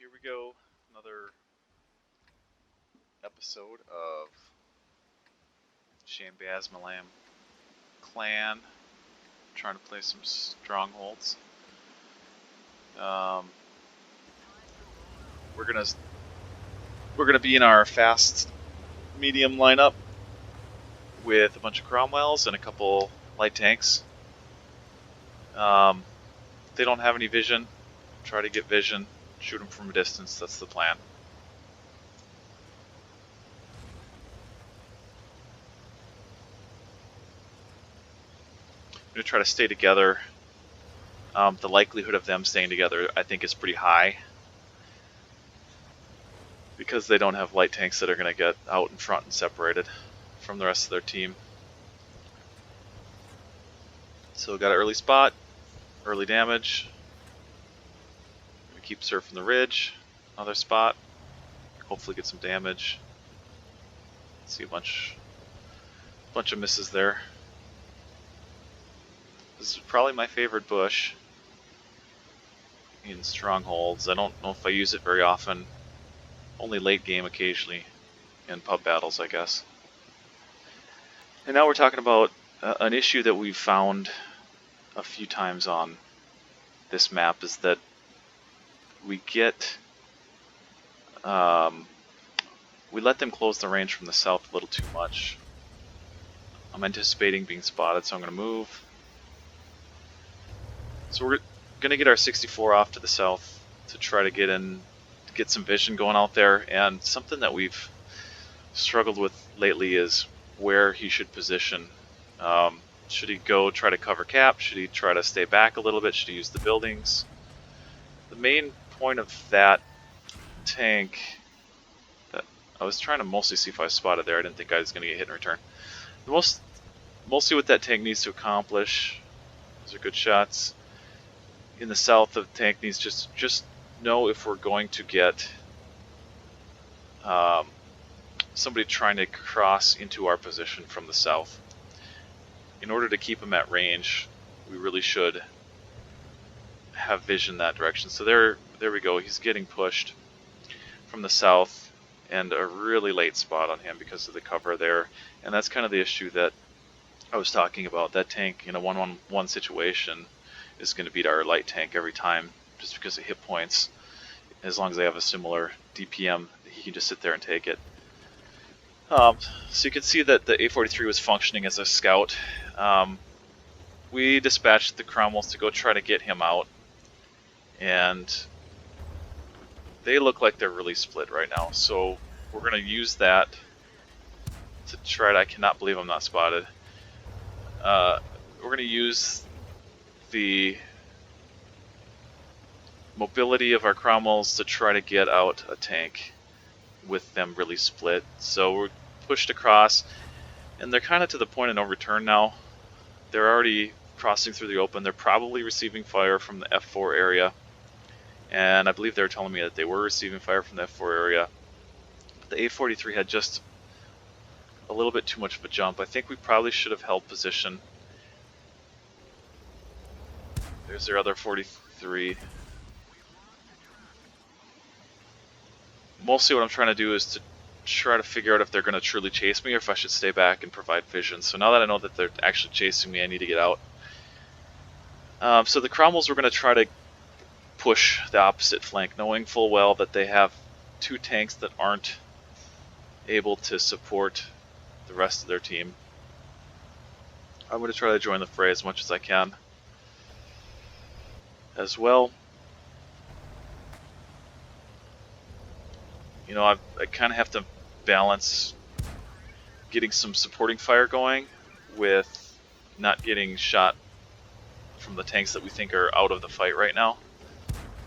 here we go. Another episode of SHAMBAZMOLAM clan. Trying to play some Strongholds. We're gonna be in our fast medium lineup with a bunch of Cromwells and a couple light tanks. They don't have any vision. Try to get vision. Shoot them from a distance. That's the plan. I'm going to try to stay together. The likelihood of them staying together, I think, is pretty high. Because they don't have light tanks that are going to get out in front and separated from the rest of their team. So got an early spot, early damage. We keep surfing the ridge. Another spot. Hopefully get some damage. See a bunch of misses there. This is probably my favorite bush in Strongholds. I don't know if I use it very often. Only late game occasionally in pub battles, I guess. And now we're talking about an issue that we've found a few times on this map is that we let them close the range from the south a little too much. I'm anticipating being spotted, so I'm going to move. So we're going to get our 64 off to the south to try to get some vision going out there. And something that we've struggled with lately is where he should position. Should he go try to cover cap? Should he try to stay back a little bit? Should he use the buildings? The main point of that tank that I was trying to mostly see if I was spotted there. I didn't think I was going to get hit in return. Mostly what that tank needs to accomplish, those are good shots. In the south, the tank needs just know if we're going to get somebody trying to cross into our position from the south. In order to keep him at range, we really should have vision that direction. So there we go. He's getting pushed from the south, and a really late spot on him because of the cover there. And that's kind of the issue that I was talking about. That tank in a 1-on-1 situation is going to beat our light tank every time just because of hit points. As long as they have a similar DPM, he can just sit there and take it. So you can see that the A43 was functioning as a scout. We dispatched the Cromwells to go try to get him out, and they look like they're really split right now. So we're going to use that to try to... I cannot believe I'm not spotted. We're going to use the mobility of our Cromwells to try to get out a tank with them really split. So we're pushed across, and they're kind of to the point of no return now. They're already crossing through the open. They're probably receiving fire from the F4 area, and I believe they were telling me that they were receiving fire from the F4 area. The A43 had just a little bit too much of a jump. I think we probably should have held position. There's their other 43. Mostly what I'm trying to do is to try to figure out if they're going to truly chase me or if I should stay back and provide vision. So now that I know that they're actually chasing me, I need to get out. So the Cromwells were going to try to push the opposite flank, knowing full well that they have two tanks that aren't able to support the rest of their team. I'm going to try to join the fray as much as I can as well. You know, I kind of have to balance getting some supporting fire going with not getting shot from the tanks that we think are out of the fight right now.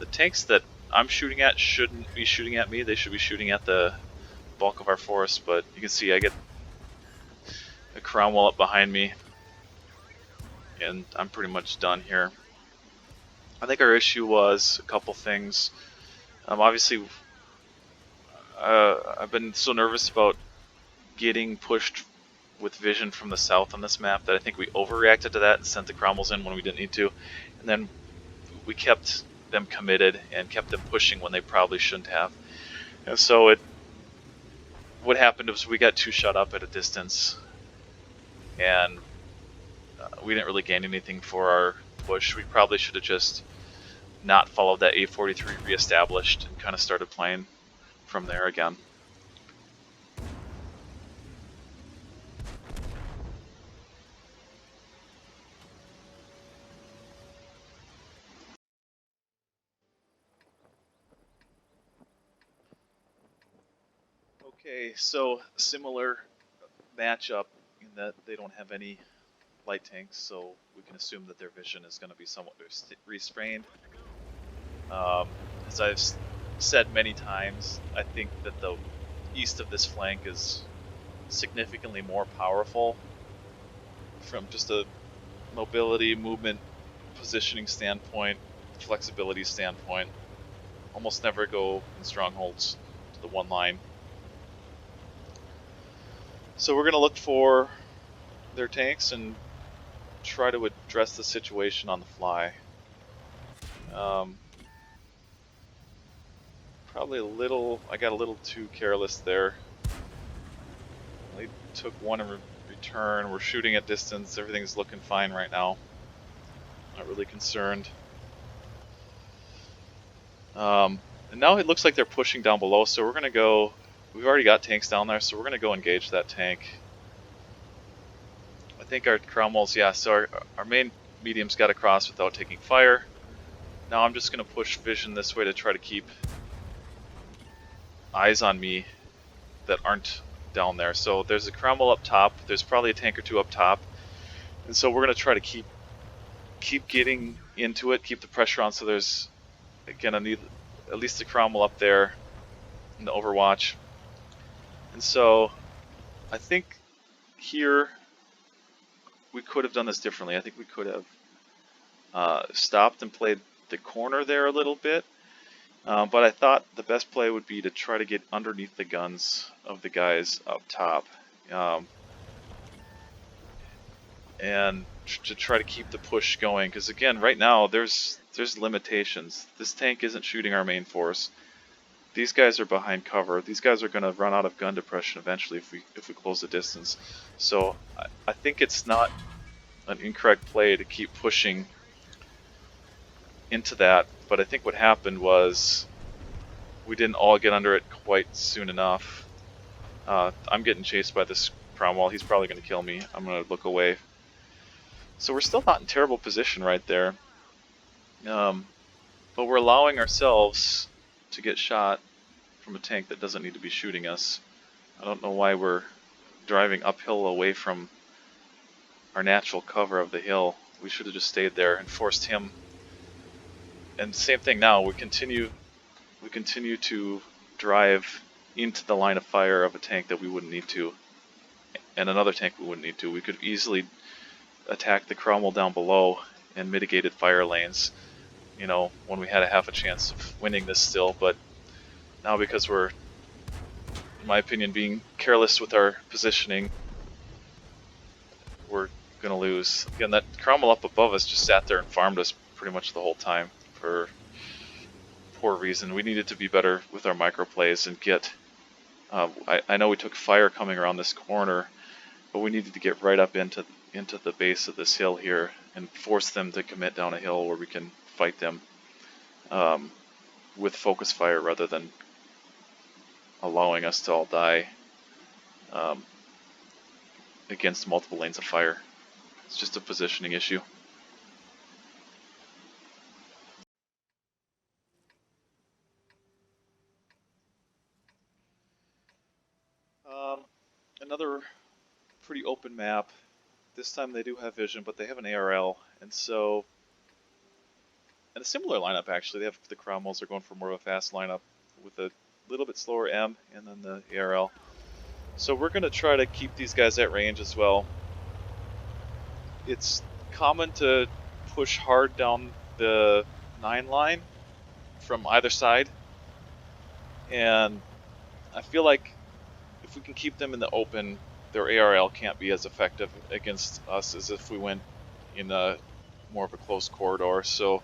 The tanks that I'm shooting at shouldn't be shooting at me. They should be shooting at the bulk of our force, but you can see I get a Cromwell up behind me, and I'm pretty much done here. I think our issue was a couple things. Obviously, I've been so nervous about getting pushed with vision from the south on this map that I think we overreacted to that and sent the Cromwells in when we didn't need to. And then we kept them committed and kept them pushing when they probably shouldn't have. And so what happened was we got too shut up at a distance, and we didn't really gain anything for our push. We probably should have just not followed that A43 reestablished and kind of started playing from there again. Okay, so similar matchup in that they don't have any light tanks, so we can assume that their vision is going to be somewhat restrained. As I've said many times, I think that the east of this flank is significantly more powerful from just a mobility, movement, positioning standpoint, flexibility standpoint. Almost never go in strongholds to the one line. So we're going to look for their tanks and try to address the situation on the fly. Probably I got a little too careless there. They took one in return. We're shooting at distance. Everything's looking fine right now. Not really concerned. And now it looks like they're pushing down below, so we're going to go. We've already got tanks down there, so we're going to go engage that tank. I think our Cromwells, yeah, so our main mediums got across without taking fire. Now I'm just going to push vision this way to try to keep eyes on me that aren't down there. So there's a Cromwell up top, there's probably a tank or two up top, and so we're going to try to keep getting into it, keep the pressure on, so there's, again, I need at least a Cromwell up there in the overwatch. And so I think here we could have done this differently. I think we could have stopped and played the corner there a little bit, but I thought the best play would be to try to get underneath the guns of the guys up top, and to try to keep the push going, because again, right now there's limitations. This tank isn't shooting our main force. These guys are behind cover. These guys are going to run out of gun depression eventually if we close the distance. So I think it's not an incorrect play to keep pushing into that, but I think what happened was we didn't all get under it quite soon enough. I'm getting chased by this Cromwell. He's probably going to kill me. I'm going to look away. So we're still not in terrible position right there, but we're allowing ourselves to get shot from a tank that doesn't need to be shooting us. I don't know why we're driving uphill away from our natural cover of the hill. We should have just stayed there and forced him. And same thing now, we continue to drive into the line of fire of a tank that we wouldn't need to, and another tank we wouldn't need to. We could easily attack the Cromwell down below and mitigated fire lanes, you know, when we had a half a chance of winning this still, but now because we're, in my opinion, being careless with our positioning, we're going to lose. Again, that Cromwell up above us just sat there and farmed us pretty much the whole time for poor reason. We needed to be better with our microplays and get, I know we took fire coming around this corner, but we needed to get right up into the base of this hill here and force them to commit down a hill where we can fight them with focus fire rather than allowing us to all die against multiple lanes of fire. It's just a positioning issue. Another pretty open map. This time they do have vision, but they have an ARL, and so, and a similar lineup actually. They have the Cromwells are going for more of a fast lineup with a little bit slower M and then the ARL. So we're going to try to keep these guys at range as well. It's common to push hard down the 9 line from either side, and I feel like if we can keep them in the open, their ARL can't be as effective against us as if we went in a more of a close corridor. So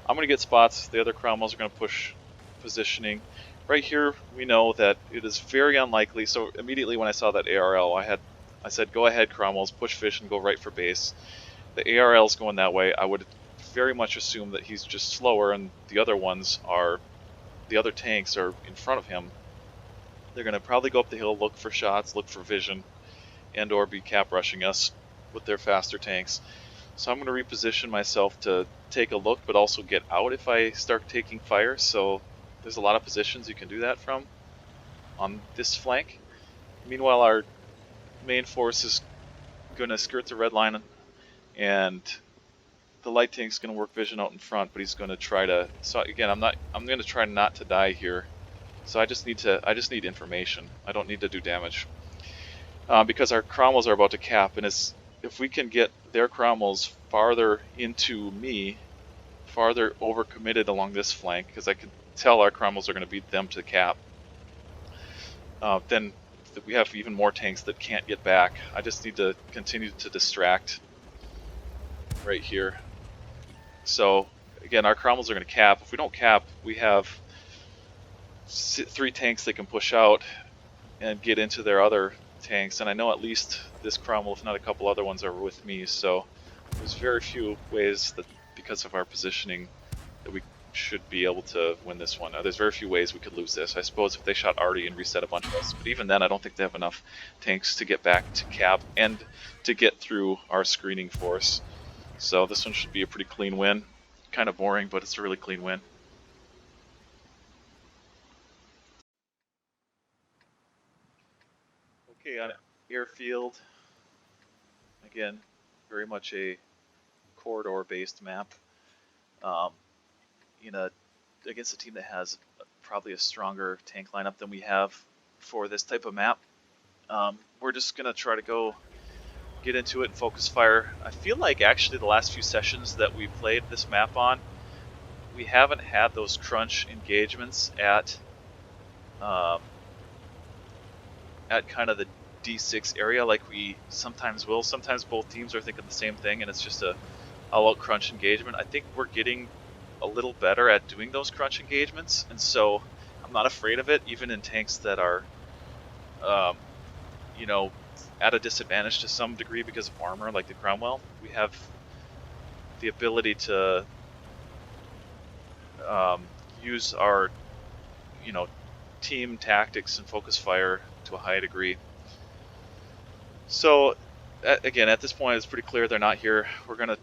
I'm going to get spots. The other Cromwells are going to push positioning. Right here, we know that it is very unlikely. So immediately when I saw that ARL, I said, go ahead, Cromwells, push fish and go right for base. The ARL's going that way. I would very much assume that he's just slower, and the other tanks are in front of him. They're going to probably go up the hill, look for shots, look for vision, and or be cap rushing us with their faster tanks. So I'm going to reposition myself to take a look, but also get out if I start taking fire. So there's a lot of positions you can do that from on this flank. Meanwhile, our main force is going to skirt the red line, and the light tank's going to work vision out in front, but he's going to try to. So again, I'm going to try not to die here. So I just need information. I don't need to do damage because our Cromwells are about to cap, and if we can get their Cromwells farther into me, farther overcommitted along this flank, because I can tell our Cromwells are going to beat them to cap, then we have even more tanks that can't get back. I just need to continue to distract right here. So again, our Cromwells are going to cap. If we don't cap, we have 3 tanks that can push out and get into their other tanks, and I know at least this Cromwell, if not a couple other ones, are with me. So there's very few ways that, because of our positioning, that we should be able to win this one. There's very few ways we could lose this. I suppose if they shot Artie and reset a bunch of us, but even then I don't think they have enough tanks to get back to cap and to get through our screening force. So this one should be a pretty clean win. Kind of boring, but it's a really clean win. Okay, on airfield, again, very much a corridor-based map. Against a team that has probably a stronger tank lineup than we have for this type of map, we're just gonna try to go get into it and focus fire. I feel like actually the last few sessions that we played this map on, we haven't had those crunch engagements at kind of the D6 area like we sometimes will. Sometimes both teams are thinking the same thing and it's just a all-out crunch engagement. I think we're getting a little better at doing those crunch engagements, and so I'm not afraid of it, even in tanks that are at a disadvantage to some degree because of armor, like the Cromwell. We have the ability to use our team tactics and focus fire to a high degree. So again, at this point it's pretty clear they're not here. We're going to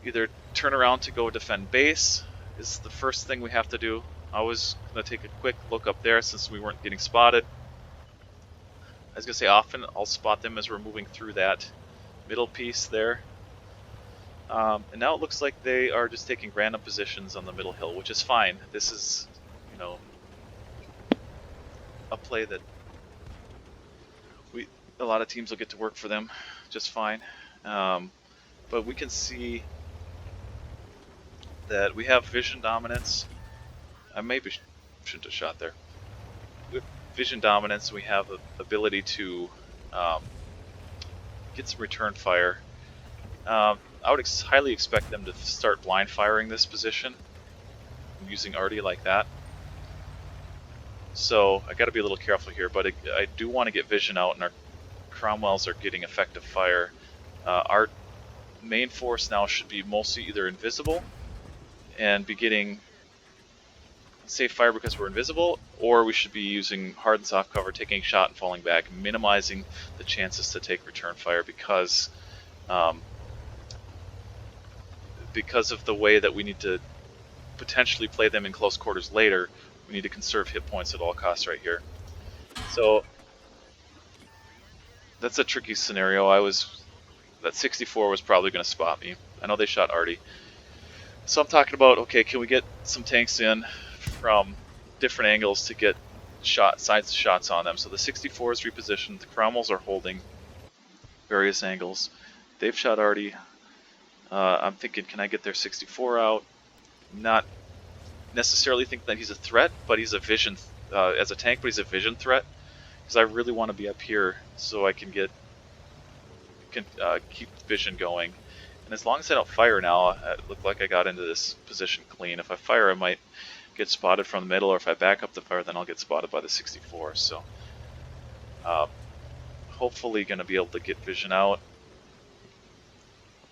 either turn around to go defend base is the first thing we have to do. I was going to take a quick look up there since we weren't getting spotted. I was going to say often I'll spot them as we're moving through that middle piece there. And now it looks like they are just taking random positions on the middle hill, which is fine. This is, a play that a lot of teams will get to work for them just fine. But we can see that we have vision dominance. I maybe shouldn't have shot there. With vision dominance, we have the ability to get some return fire. I would highly expect them to start blind firing this position using Artie like that. So I got to be a little careful here, but I do want to get vision out, and our Cromwells are getting effective fire. Our main force now should be mostly either invisible and be getting safe fire because we're invisible, or we should be using hard and soft cover, taking a shot and falling back, minimizing the chances to take return fire because of the way that we need to potentially play them in close quarters later. We need to conserve hit points at all costs right here. So that's a tricky scenario. That 64 was probably going to spot me. I know they shot Artie. So I'm talking about, okay, can we get some tanks in from different angles to get sides shots on them? So the 64 is repositioned. The Cromwells are holding various angles. They've shot Artie. I'm thinking, can I get their 64 out? Not necessarily think that he's a threat, but he's a vision as a tank, but he's a vision threat because I really want to be up here so I can keep vision going. And as long as I don't fire now, it looked like I got into this position clean. If I fire, I might get spotted from the middle, or if I back up the fire, then I'll get spotted by the 64. So hopefully going to be able to get vision out.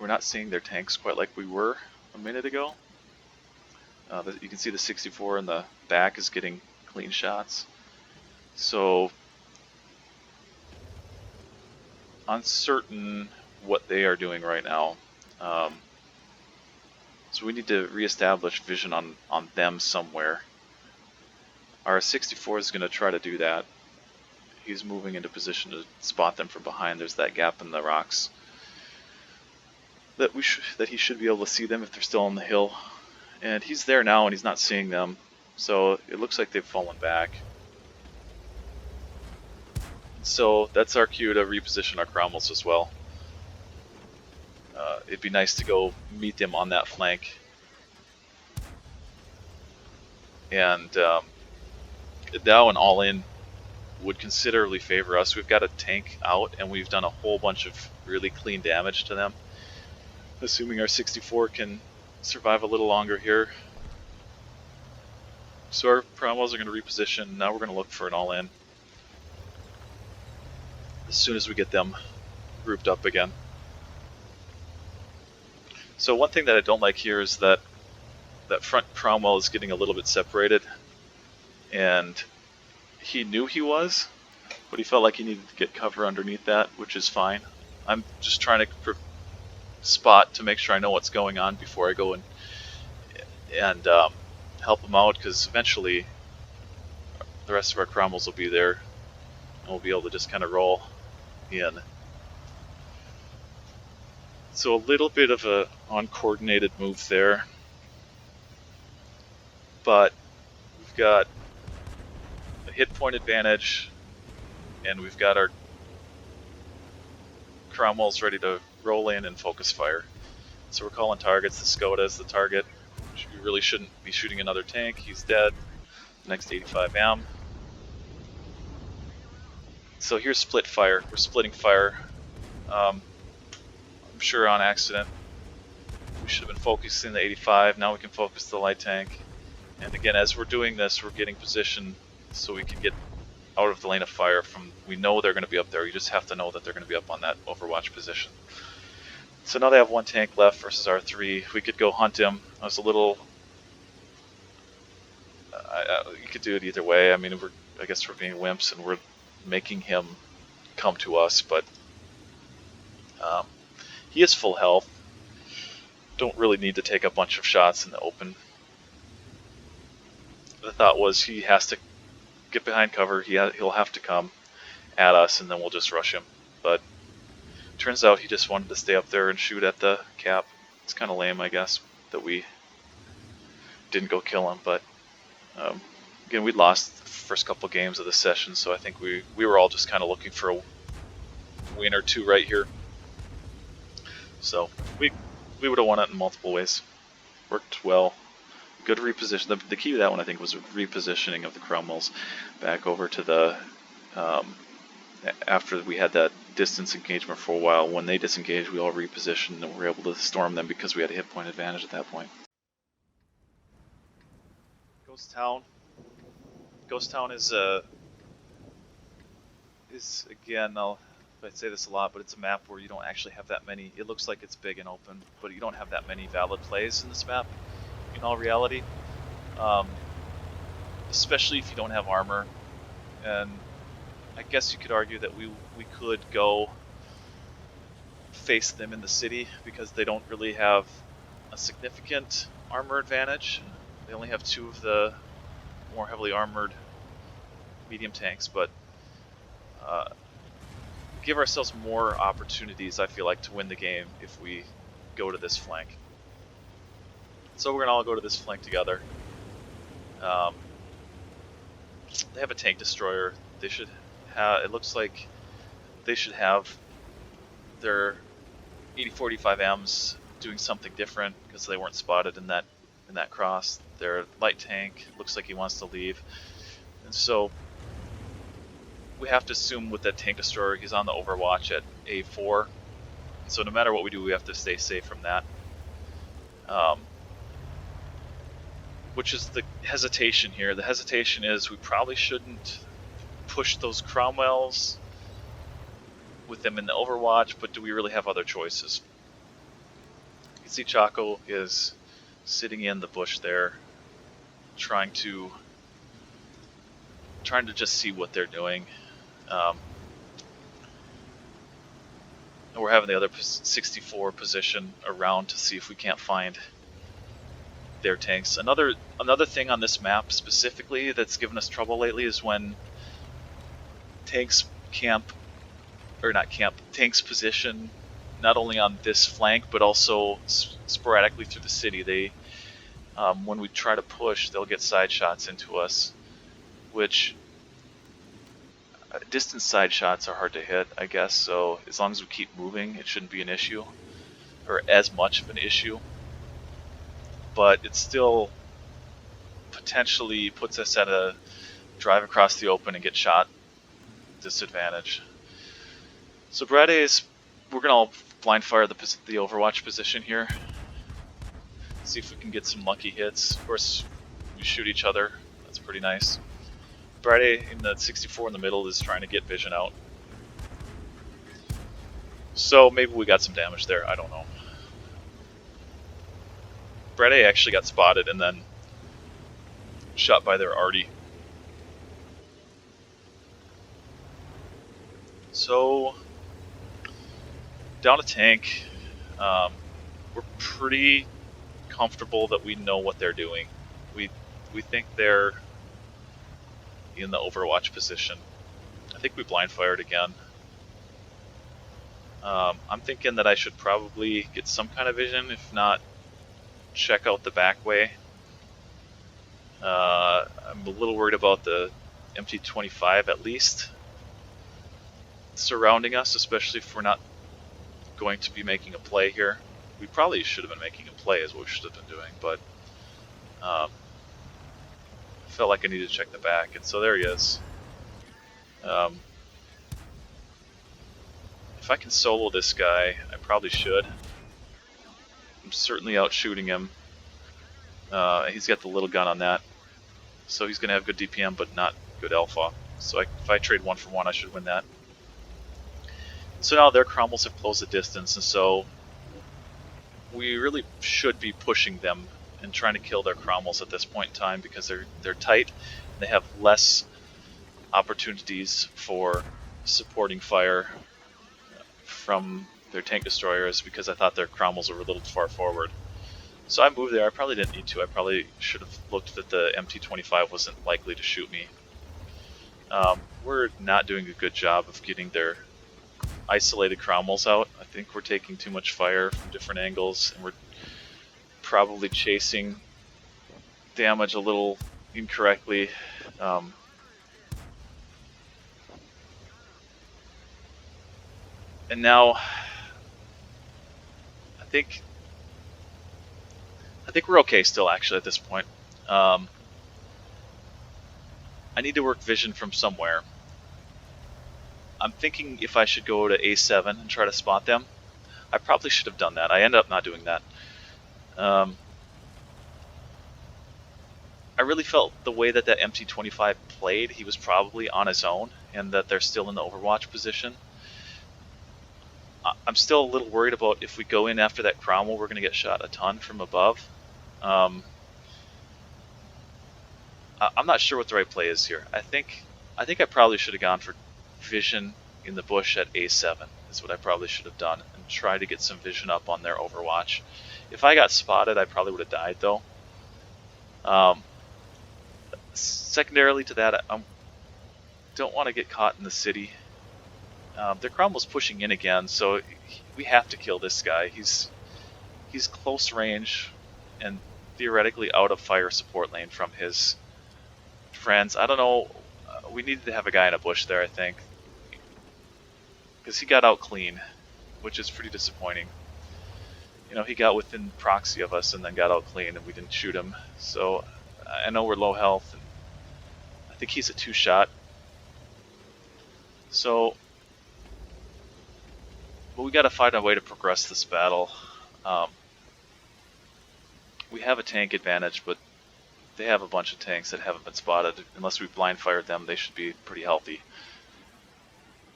We're not seeing their tanks quite like we were a minute ago. You can see the 64 in the back is getting clean shots. So uncertain what they are doing right now. So we need to reestablish vision on them somewhere. Our 64 is going to try to do that. He's moving into position to spot them from behind. There's that gap in the rocks that he should be able to see them if they're still on the hill. And he's there now and he's not seeing them. So it looks like they've fallen back. So that's our cue to reposition our Cromwells as well. It'd be nice to go meet them on that flank. And now an all-in would considerably favor us. We've got a tank out and we've done a whole bunch of really clean damage to them. Assuming our 64 can survive a little longer here. So our Cromwells are going to reposition. Now we're going to look for an all-in as soon as we get them grouped up again. So one thing that I don't like here is that front Cromwell is getting a little bit separated, and he knew he was, but he felt like he needed to get cover underneath that, which is fine. I'm just trying to spot to make sure I know what's going on before I go and help him out, because eventually the rest of our Cromwells will be there and we'll be able to just kind of roll in. So a little bit of a uncoordinated move there, but we've got a hit point advantage and we've got our Cromwells ready to roll in and focus fire. So we're calling targets. The Skoda is the target. We really shouldn't be shooting another tank. He's dead. Next 85M. So here's split fire. We're splitting fire. I'm sure on accident. We should have been focusing the 85. Now we can focus the light tank. And again, as we're doing this, we're getting position so we can get out of the lane of fire from. We know they're going to be up there. You just have to know that they're going to be up on that overwatch position. So now they have one tank left versus our 3. We could go hunt him. I was a little. You could do it either way. I mean, I guess we're being wimps and we're making him come to us, but he is full health. Don't really need to take a bunch of shots in the open. The thought was he has to get behind cover. He'll have to come at us, and then we'll just rush him. But turns out he just wanted to stay up there and shoot at the cap. It's kind of lame, I guess, that we didn't go kill him. But again, we lost the first couple games of the session, so I think we were all just kind of looking for a win or two right here. So we would have won it in multiple ways. Worked well. Good reposition. The key to that one, I think, was repositioning of the Cromwells back over to the after we had that distance engagement for a while. When they disengaged, we all repositioned and were able to storm them because we had a hit point advantage at that point. Ghost Town. Ghost Town is again, I say this a lot, but it's a map where you don't actually have that many. It looks like it's big and open, but you don't have that many valid plays in this map. In all reality, especially if you don't have armor. And I guess you could argue that we could go face them in the city because they don't really have a significant armor advantage. They only have 2 of the more heavily armored medium tanks, but give ourselves more opportunities, I feel like, to win the game if we go to this flank. So we're going to all go to this flank together. They have a tank destroyer. They should have, it looks like they should have their 8045Ms doing something different because they weren't spotted in that cross. Their light tank looks like he wants to leave. And so we have to assume with that tank destroyer he's on the overwatch at A4. So no matter what we do, we have to stay safe from that. Um, which is the hesitation here. The hesitation is we probably shouldn't push those Cromwells with them in the Overwatch, but do we really have other choices? You can see Chaco is sitting in the bush there, trying to just see what they're doing. And we're having the other 64 position around to see if we can't find their tanks. Another thing on this map specifically that's given us trouble lately is when tanks tanks position not only on this flank but also sporadically through the city. They when we try to push, they'll get side shots into us, which distance side shots are hard to hit, I guess, so as long as we keep moving, it shouldn't be an issue, or as much of an issue. But it still potentially puts us at a drive across the open and get shot disadvantage. So we're gonna all blind fire the Overwatch position here. See if we can get some lucky hits. Of course, we shoot each other. That's pretty nice. Brade in the 64 in the middle is trying to get vision out. So maybe we got some damage there, I don't know. Brade actually got spotted and then shot by their arty. So, down a tank. We're pretty comfortable that we know what they're doing. We think they're in the Overwatch position. I think we blind fired again. I'm thinking that I should probably get some kind of vision, if not check out the back way. I'm a little worried about the MT-25 at least surrounding us, especially if we're not going to be making a play here. We probably should have been making a play is what we should have been doing, but I felt like I needed to check the back, and so there he is. If I can solo this guy, I probably should. I'm certainly out shooting him. He's got the little gun on that, so he's going to have good DPM, but not good alpha. So if I trade 1 for 1, I should win that. So now their Cromwells have closed the distance, and so we really should be pushing them and trying to kill their Cromwells at this point in time, because they're tight and they have less opportunities for supporting fire from their tank destroyers, because I thought their Cromwells were a little far forward. So I moved there. I probably didn't need to. I probably should have looked that the MT-25 wasn't likely to shoot me. We're not doing a good job of getting their isolated Cromwells out. I think we're taking too much fire from different angles, and we're probably chasing damage a little incorrectly. And now I think we're okay still, actually, at this point. I need to work vision from somewhere. I'm thinking if I should go to A7 and try to spot them. I probably should have done that. I ended up not doing that. I really felt the way that MT-25 played, he was probably on his own, and that they're still in the Overwatch position. I'm still a little worried about if we go in after that Cromwell, we're going to get shot a ton from above. I'm not sure what the right play is here. I think I probably should have gone for vision in the bush at A7 is what I probably should have done, and try to get some vision up on their Overwatch. If I got spotted, I probably would have died though. Secondarily to that, I don't want to get caught in the city. Their Cromwell's pushing in again, so we have to kill this guy. He's close range and theoretically out of fire support lane from his friends. I don't know. We needed to have a guy in a bush there, I think, because he got out clean, which is pretty disappointing. You know, he got within proxy of us and then got out clean, and we didn't shoot him. So I know we're low health, and I think he's a 2-shot. So But we got to find a way to progress this battle. Um, we have a tank advantage, but they have a bunch of tanks that haven't been spotted. Unless we blind fired them, they should be pretty healthy.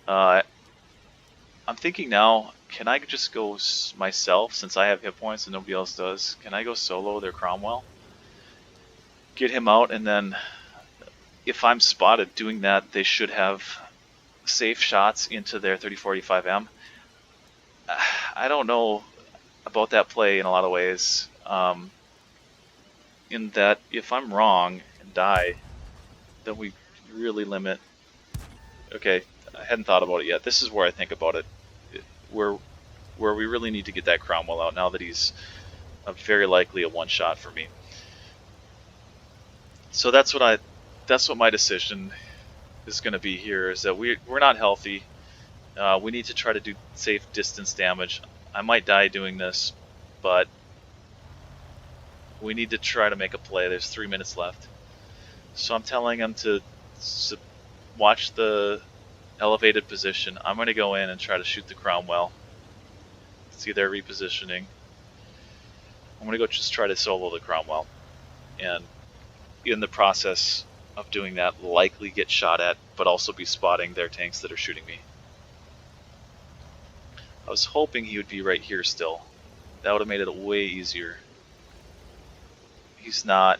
I'm thinking now, can I just go myself, since I have hit points and nobody else does? Can I go solo their Cromwell? Get him out, and then if I'm spotted doing that, they should have safe shots into their 3045M. I don't know about that play in a lot of ways. In that, if I'm wrong and die, then we really limit. Okay, I hadn't thought about it yet. This is where I think about it. Where we really need to get that Cromwell out now that he's very likely a one-shot for me. So that's what my decision is going to be here. Is that we're not healthy. We need to try to do safe distance damage. I might die doing this, but we need to try to make a play. There's 3 minutes left. So I'm telling him to watch the elevated position. I'm going to go in and try to shoot the Cromwell. See, they're repositioning. I'm going to go just try to solo the Cromwell. And in the process of doing that, likely get shot at, but also be spotting their tanks that are shooting me. I was hoping he would be right here still. That would have made it way easier. He's not.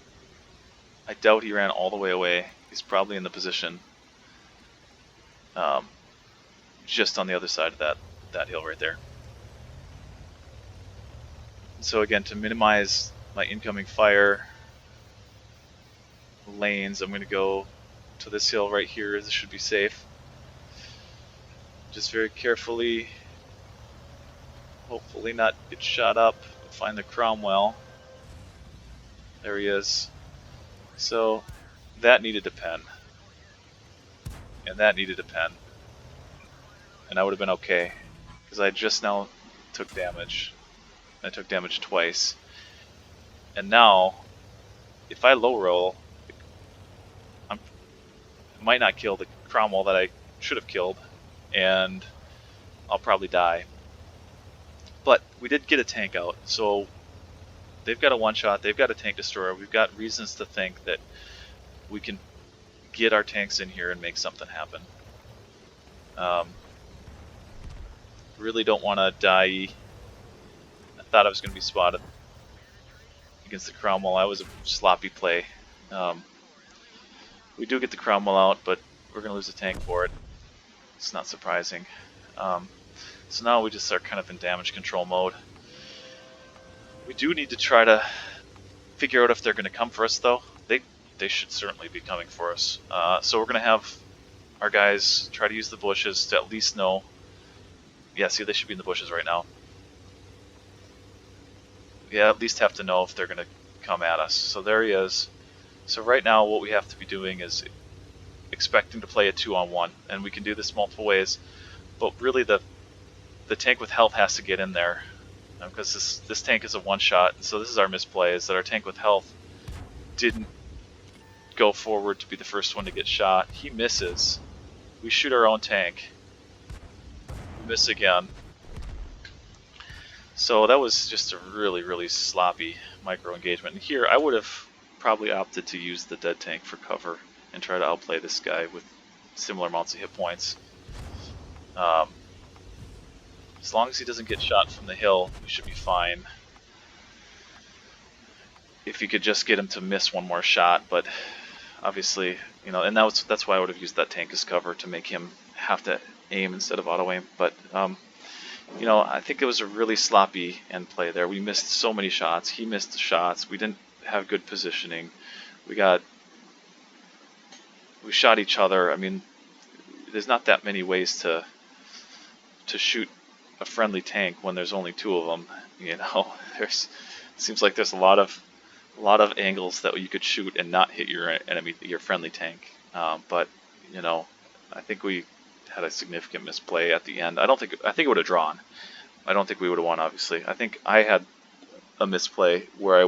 I doubt he ran all the way away. He's probably in the position just on the other side of that hill right there. So again, to minimize my incoming fire lanes, I'm going to go to this hill right here. This should be safe. Just very carefully, hopefully not get shot up. Find the Cromwell. There he is. So that needed to pen. And that needed to pen. And I would have been okay. Because I just now took damage. I took damage twice. And now, if I low roll, I might not kill the Cromwell that I should have killed. And I'll probably die. But we did get a tank out. So they've got a one-shot. They've got a tank destroyer. We've got reasons to think that we can get our tanks in here and make something happen. Really don't want to die. I thought I was going to be spotted against the Cromwell. I was a sloppy play. We do get the Cromwell out, but we're going to lose a tank for it. It's not surprising. So now we just are kind of in damage control mode. We do need to try to figure out if they're going to come for us, though. They should certainly be coming for us. So we're going to have our guys try to use the bushes to at least know. Yeah, see, they should be in the bushes right now. Yeah, at least have to know if they're going to come at us. So there he is. So right now what we have to be doing is expecting to play a 2-on-1. And we can do this multiple ways. But really the tank with health has to get in there. Because this tank is a one-shot. So this is our misplay, is that our tank with health didn't go forward to be the first one to get shot. He misses. We shoot our own tank. We miss again. So that was just a really, really sloppy micro engagement. And here I would have probably opted to use the dead tank for cover and try to outplay this guy with similar amounts of hit points. As long as he doesn't get shot from the hill, we should be fine. If you could just get him to miss one more shot, but obviously, you know, and that's why I would have used that tank as cover, to make him have to aim instead of auto aim. But you know, I think it was a really sloppy end play there. We missed so many shots. He missed shots. We didn't have good positioning. We shot each other. I mean, there's not that many ways to shoot a friendly tank when there's only two of them. You know, it seems like there's a lot of angles that you could shoot and not hit your enemy, your friendly tank. But you know, I think we had a significant misplay at the end. I think it would have drawn. I don't think we would have won, obviously. I think I had a misplay where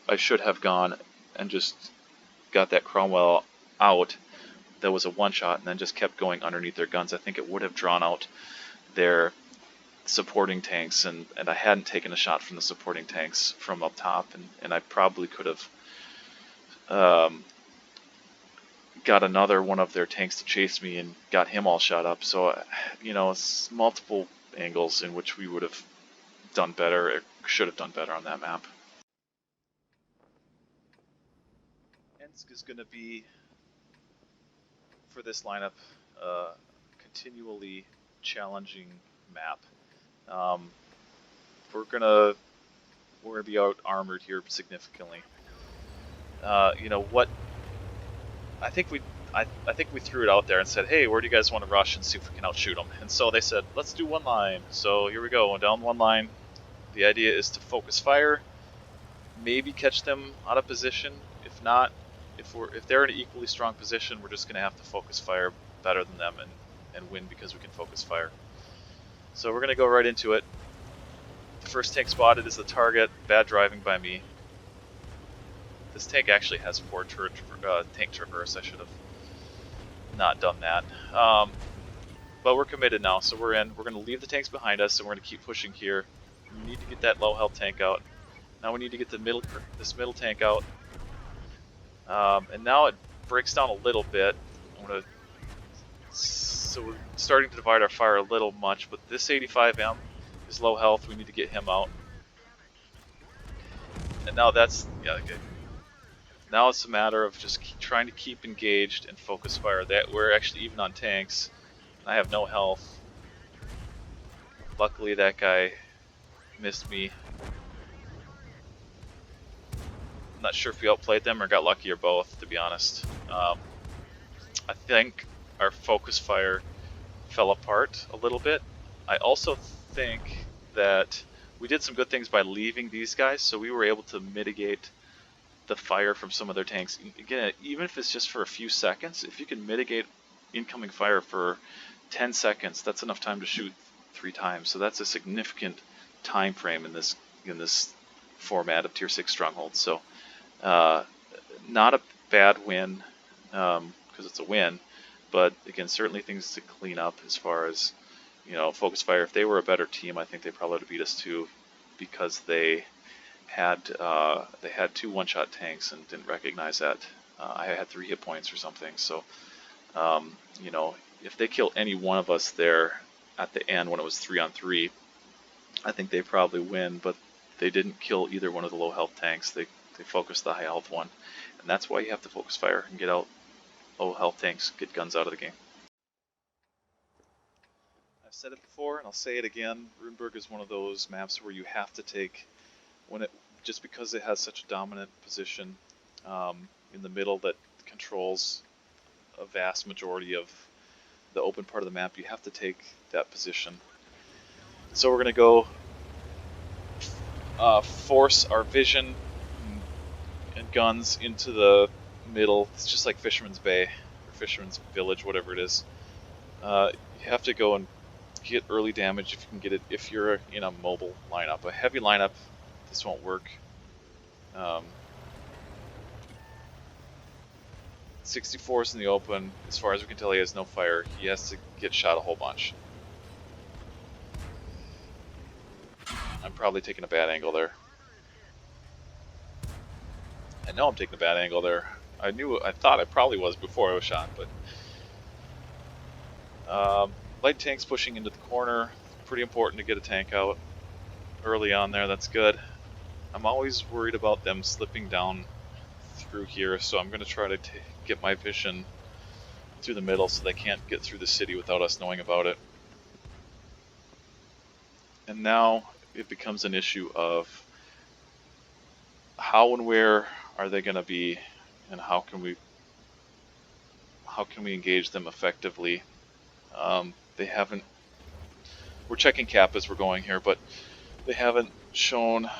I should have gone and just got that Cromwell out. That was a one shot, and then just kept going underneath their guns. I think it would have drawn out their supporting tanks, and I hadn't taken a shot from the supporting tanks from up top, and I probably could have got another one of their tanks to chase me and got him all shot up. So, it's multiple angles in which we would have done better, or should have done better on that map. Ensk is going to be, for this lineup, continually challenging map. We're gonna be out armored here significantly. What I think we threw it out there and said, hey, where do you guys want to rush and see if we can outshoot them? And so they said, let's do one line. So here we go, down one line. The idea is to focus fire, maybe catch them out of position. If not, if they're in an equally strong position, we're just gonna have to focus fire better than them and win because we can focus fire. So we're gonna go right into it. The first tank spotted is the target. Bad driving by me. This tank actually has 4 tank traverse. I should have not done that. But we're committed now, so we're in. We're going to leave the tanks behind us, and we're going to keep pushing here. We need to get that low health tank out. Now we need to get this middle tank out. And now it breaks down a little bit. So we're starting to divide our fire a little much, but this 85M is low health. We need to get him out. And now that's, yeah, okay. Now it's a matter of just trying to keep engaged and focus fire. That we're actually even on tanks. I have no health. Luckily that guy missed me. I'm not sure if we outplayed them or got lucky or both, to be honest. I think our focus fire fell apart a little bit. I also think that we did some good things by leaving these guys, so we were able to mitigate the fire from some of their tanks. Again, even if it's just for a few seconds, if you can mitigate incoming fire for 10 seconds, that's enough time to shoot 3 times. So that's a significant time frame in this format of Tier 6 Strongholds. So not a bad win, because it's a win, but again, certainly things to clean up as far as, focus fire. If they were a better team, I think they probably would have beat us too, because they had 2 one-shot tanks and didn't recognize that. I had 3 hit points or something. So, if they kill any one of us there at the end when it was 3-on-3, I think they probably win. But they didn't kill either one of the low health tanks. They focused the high health one, and that's why you have to focus fire and get out low health tanks, get guns out of the game. I've said it before, and I'll say it again. Runeberg is one of those maps where you have to take, just because it has such a dominant position in the middle that controls a vast majority of the open part of the map, you have to take that position. So we're going to go force our vision and guns into the middle. It's just like Fisherman's Bay or Fisherman's Village, whatever it is. You have to go and get early damage if you can get it. If you're in a mobile lineup, a heavy lineup, this won't work. 64 is in the open. As far as we can tell, he has no fire. He has to get shot a whole bunch. I'm probably taking a bad angle there. I know I'm taking a bad angle there. I thought I probably was before I was shot, but light tanks pushing into the corner. Pretty important to get a tank out early on there. That's good. I'm always worried about them slipping down through here, so I'm going to try to get my vision through the middle so they can't get through the city without us knowing about it. And now it becomes an issue of how and where are they going to be, and how can we engage them effectively. They haven't. We're checking cap as we're going here, but they haven't shown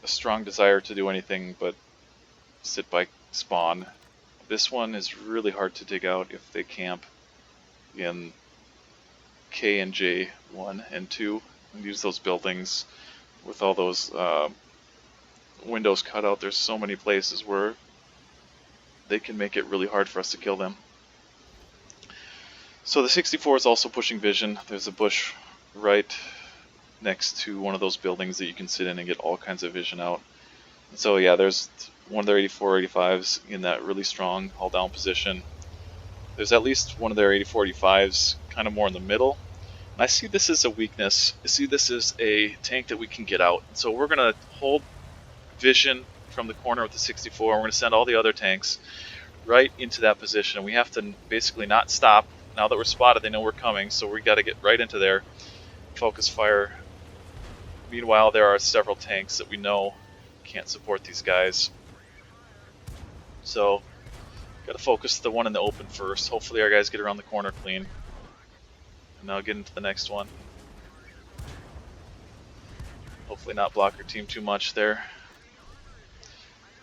a strong desire to do anything but sit by spawn. This one is really hard to dig out if they camp in K and J 1 and 2 and use those buildings with all those windows cut out. There's so many places where they can make it really hard for us to kill them. So the 64 is also pushing vision. There's a bush right next to one of those buildings that you can sit in and get all kinds of vision out. And so yeah, there's one of their 84, 85s in that really strong hull down position. There's at least one of their 84, 85s kind of more in the middle. And I see this as a weakness. I see this as a tank that we can get out. So we're going to hold vision from the corner with the 64. We're going to send all the other tanks right into that position. We have to basically not stop. Now that we're spotted, they know we're coming, so we got to get right into there, focus fire. Meanwhile, there are several tanks that we know can't support these guys. So, got to focus the one in the open first. Hopefully our guys get around the corner clean. And now get into the next one. Hopefully not block our team too much there.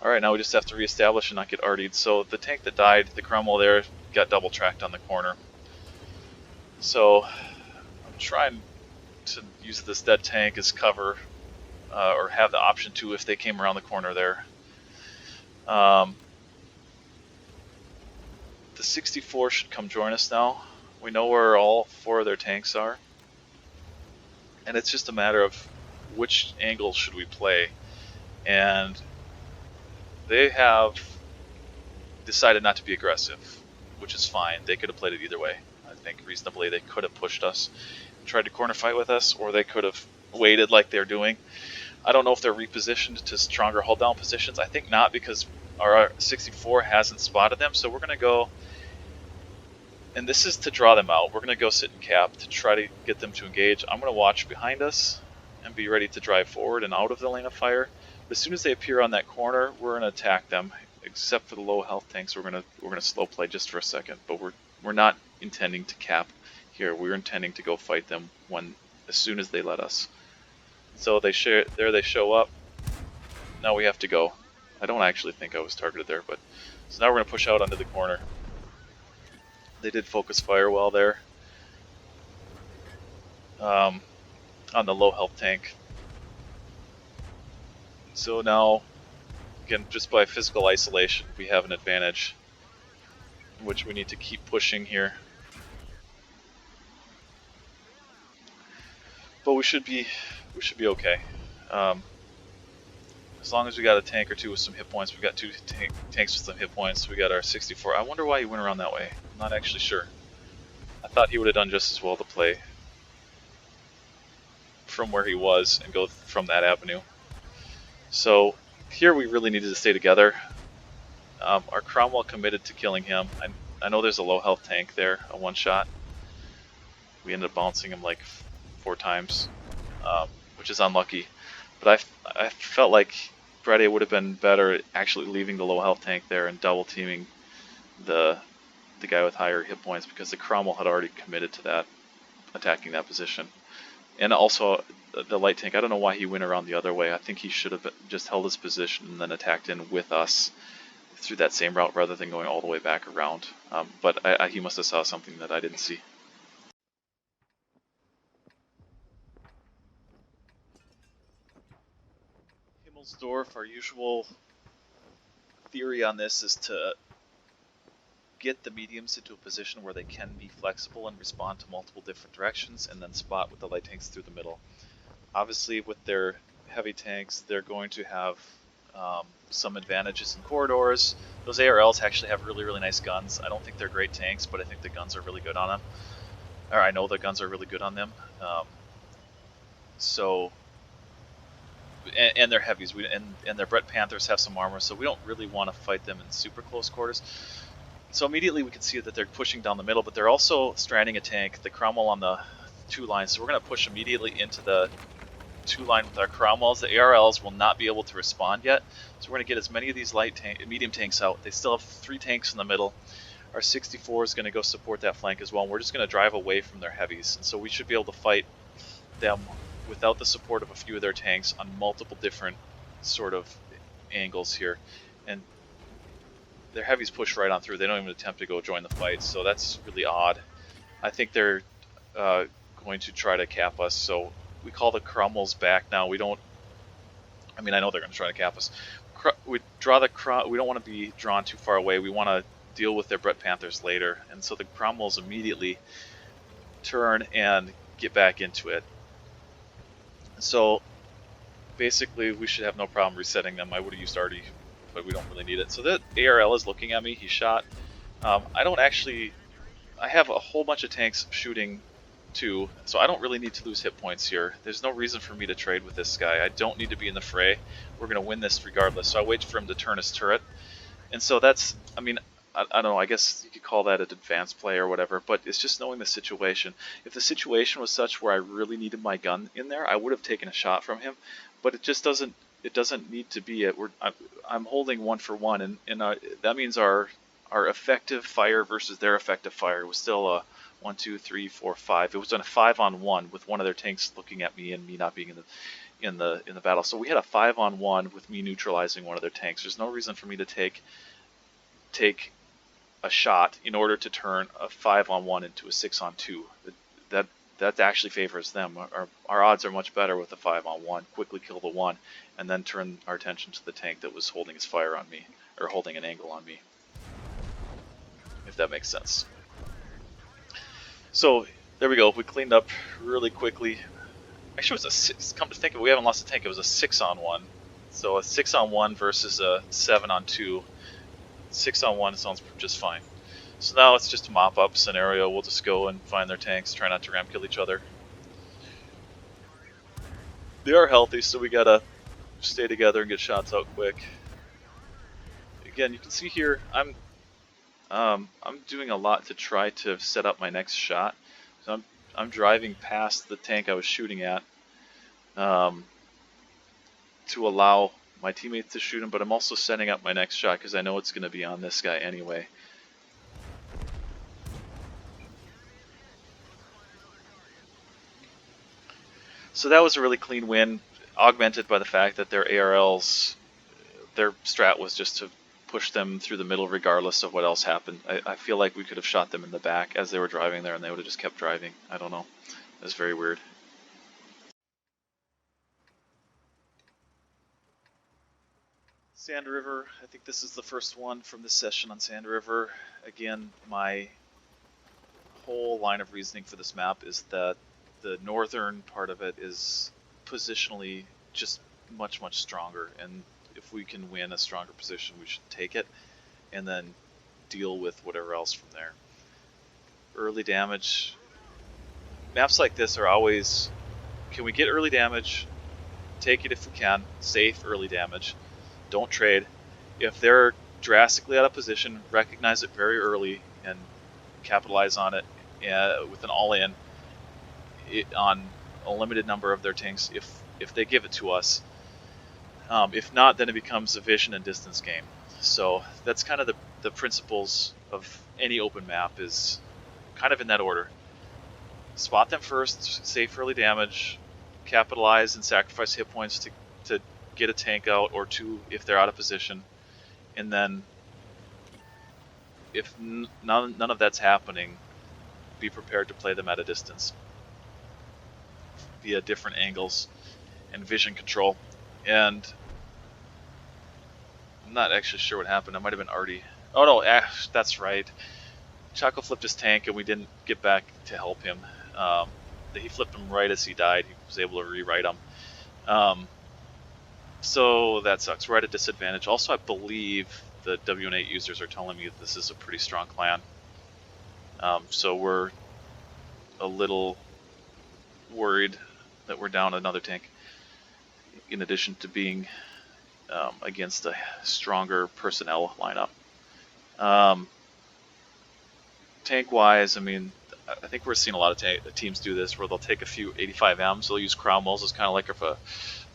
Alright, now we just have to reestablish and not get RD'd. So the tank that died, the Cromwell there, got double tracked on the corner. So I'm trying to use this dead tank as cover, or have the option to if they came around the corner there. The 64 should come join us now. We know where all 4 of their tanks are. And it's just a matter of which angle should we play. And they have decided not to be aggressive, which is fine. They could have played it either way. I think reasonably they could have pushed us, tried to corner fight with us, or they could have waited like they're doing. I don't know if they're repositioned to stronger hold down positions. I think not, because our 64 hasn't spotted them. So we're going to go, and this is to draw them out. We're going to go sit in cap to try to get them to engage. I'm going to watch behind us and be ready to drive forward and out of the lane of fire. But as soon as they appear on that corner, we're going to attack them. Except for the low health tanks, we're going to slow play just for a second. But we're not intending to cap here. We're intending to go fight them as soon as they let us. So they show up. Now we have to go. I don't actually think I was targeted there, but so now we're going to push out onto the corner. They did focus fire well there on the low health tank. So now, again, just by physical isolation, we have an advantage, which we need to keep pushing here. But we should be okay. As long as we got a tank or two with some hit points. We got 2 tanks with some hit points. We got our 64. I wonder why he went around that way. I'm not actually sure. I thought he would have done just as well to play from where he was and go from that avenue. So here we really needed to stay together. Our Cromwell committed to killing him. I know there's a low health tank there, a one shot. We ended up bouncing him like 4 times, which is unlucky. But I felt like Brede would have been better at actually leaving the low health tank there and double teaming the guy with higher hit points, because the Cromwell had already committed to that, attacking that position. And also the light tank, I don't know why he went around the other way. I think he should have just held his position and then attacked in with us through that same route rather than going all the way back around. But he must have saw something that I didn't see. Himmelsdorf, our usual theory on this is to get the mediums into a position where they can be flexible and respond to multiple different directions, and then spot with the light tanks through the middle. Obviously with their heavy tanks, they're going to have some advantages in corridors. Those ARLs actually have really, really nice guns. I don't think they're great tanks, but I think the guns are really good on them. Or I know the guns are really good on them. And they're heavies, and their Brett Panthers have some armor, so we don't really want to fight them in super close quarters. So immediately we can see that they're pushing down the middle, but they're also stranding a tank, the Cromwell on the 2 lines. So we're going to push immediately into the 2 line with our Cromwells. The ARLs will not be able to respond yet, so we're going to get as many of these medium tanks out. They still have 3 tanks in the middle. Our 64 is going to go support that flank as well, and we're just going to drive away from their heavies. And so we should be able to fight them without the support of a few of their tanks on multiple different sort of angles here. And their heavies push right on through. They don't even attempt to go join the fight, so that's really odd. I think they're going to try to cap us, so we call the Cromwells back now. We don't, I mean, I know they're going to try to cap us. We don't want to be drawn too far away. We want to deal with their Brett Panthers later, and so the Cromwells immediately turn and get back into it. So basically, we should have no problem resetting them. I would have used Artie, but we don't really need it. So that ARL is looking at me. He shot. I don't actually. I have a whole bunch of tanks shooting too, so I don't really need to lose hit points here. There's no reason for me to trade with this guy. I don't need to be in the fray. We're going to win this regardless. So I wait for him to turn his turret. And so that's, I mean, I don't know, I guess you could call that an advanced play or whatever, but it's just knowing the situation. If the situation was such where I really needed my gun in there, I would have taken a shot from him, but it just doesn't, it doesn't need to be it. I'm holding 1 for 1, and that means our effective fire versus their effective fire was still a 1, 2, 3, 4, 5. It was on a 5-on-1 with one of their tanks looking at me and me not being in the battle. So we had a 5-on-1 with me neutralizing one of their tanks. There's no reason for me to take a shot in order to turn a 5-on-1 into a 6-on-2. That actually favors them. Our odds are much better with a 5-on-1. Quickly kill the one, and then turn our attention to the tank that was holding his fire on me, or holding an angle on me. If that makes sense. So there we go. We cleaned up really quickly. Actually, it was a 6. Come to think of it, we haven't lost a tank. It was a 6-on-1. So a 6-on-1 versus a 7-on-2. 6-on-1 sounds just fine. So now it's just a mop-up scenario. We'll just go and find their tanks, try not to ram kill each other. They are healthy, so we gotta stay together and get shots out quick. Again, you can see here, I'm doing a lot to try to set up my next shot. So I'm driving past the tank I was shooting at to allow my teammates to shoot him, but I'm also setting up my next shot because I know it's going to be on this guy anyway. So that was a really clean win, augmented by the fact that their ARLs, their strat was just to push them through the middle regardless of what else happened. I feel like we could have shot them in the back as they were driving there and they would have just kept driving. I don't know. It was very weird. Sand River, I think this is the first one from this session on Sand River. Again, my whole line of reasoning for this map is that the northern part of it is positionally just much stronger, and if we can win a stronger position, we should take it and then deal with whatever else from there. Early damage, maps like this are always, can we get early damage, take it if we can, safe early damage, don't trade. If they're drastically out of position, recognize it very early and capitalize on it with an all-in on a limited number of their tanks if they give it to us. If not, then it becomes a vision and distance game. So that's kind of the principles of any open map, is kind of in that order. Spot them first, safe early damage, capitalize and sacrifice hit points to get a tank out or two if they're out of position, and then if none of that's happening, be prepared to play them at a distance via different angles and vision control. And I'm not actually sure what happened. I might have been Artie. Oh no, that's right. Chaco flipped his tank and we didn't get back to help him. He flipped him right as he died. He was able to rewrite him. So that sucks. We're at a disadvantage. Also, I believe the W8 users are telling me that this is a pretty strong clan. So we're a little worried that we're down another tank, in addition to being against a stronger personnel lineup. Tank-wise, I mean, I think we're seeing a lot of teams do this, where they'll take a few 85Ms, they'll use Cromwells as kind of like a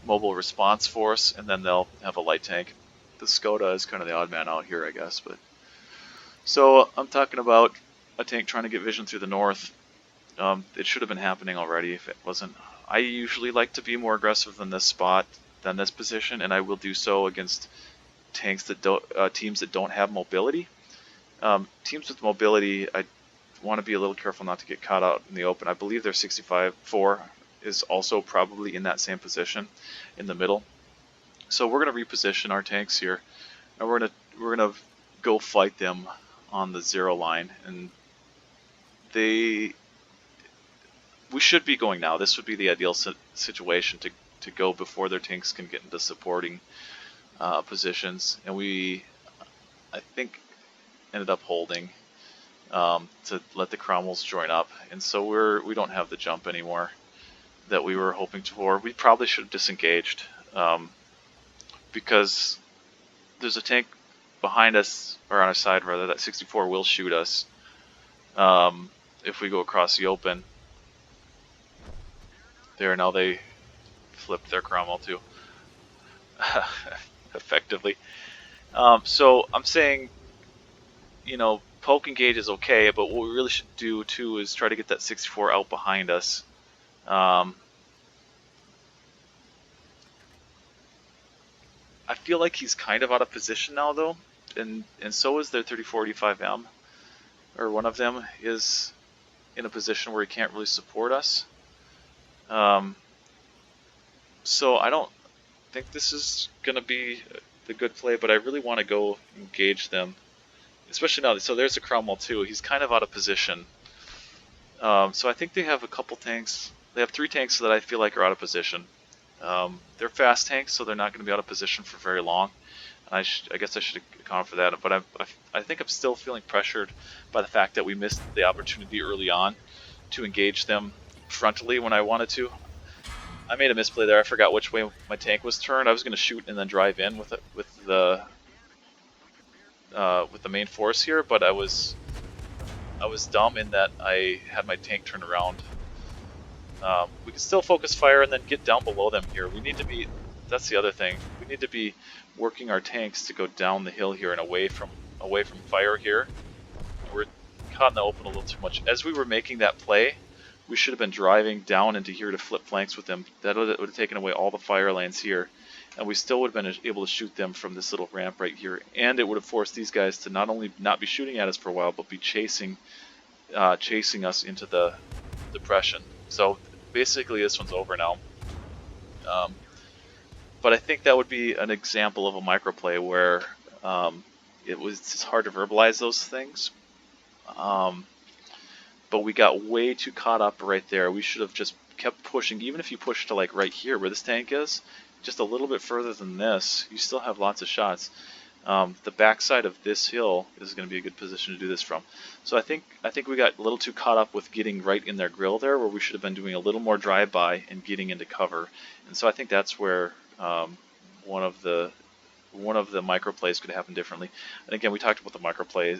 mobile response force, and then they'll have a light tank. The Skoda is kind of the odd man out here, I guess. But so I'm talking about a tank trying to get vision through the north. It should have been happening already if it wasn't. I usually like to be more aggressive than this spot, than this position, and I will do so against tanks that teams that don't have mobility. Teams with mobility, I want to be a little careful not to get caught out in the open. I believe their 65-4 is also probably in that same position in the middle. So we're going to reposition our tanks here, and we're gonna go fight them on the 0 line. And we should be going now. This would be the ideal situation to go before their tanks can get into supporting positions, and we, I think, ended up holding to let the Cromwells join up, and so we don't have the jump anymore that we were hoping for. We probably should have disengaged because there's a tank behind us, or on our side rather, that 64 will shoot us if we go across the open. There, now they flipped their Cromwell too, effectively. So I'm saying, you know, poke engage is okay, but what we really should do too is try to get that 64 out behind us. I feel like he's kind of out of position now, though, and so is their 3485M, or one of them is in a position where he can't really support us. So I don't think this is going to be the good play, but I really want to go engage them, especially now. So there's a Cromwell too. He's kind of out of position. So I think they have a couple tanks. They have 3 tanks that I feel like are out of position. They're fast tanks, so they're not going to be out of position for very long. And I guess I should account for that, but I think I'm still feeling pressured by the fact that we missed the opportunity early on to engage them frontally when I wanted to. I made a misplay there. I forgot which way my tank was turned. I was going to shoot and then drive in with the main force here, but I was dumb in that I had my tank turned around. We can still focus fire and then get down below them here. We need to be, that's the other thing, we need to be working our tanks to go down the hill here and away from fire here. We're caught in the open a little too much. As we were making that play, we should have been driving down into here to flip flanks with them. That would have taken away all the fire lanes here, and we still would have been able to shoot them from this little ramp right here, and it would have forced these guys to not only not be shooting at us for a while, but be chasing us into the depression. So basically this one's over now. But I think that would be an example of a microplay where it's hard to verbalize those things. But we got way too caught up right there. We should have just kept pushing. Even if you push to like right here where this tank is, just a little bit further than this, you still have lots of shots. The backside of this hill is going to be a good position to do this from. So I think we got a little too caught up with getting right in their grill there, where we should have been doing a little more drive-by and getting into cover. And so I think that's where one of the micro plays could happen differently. And again, we talked about the micro plays,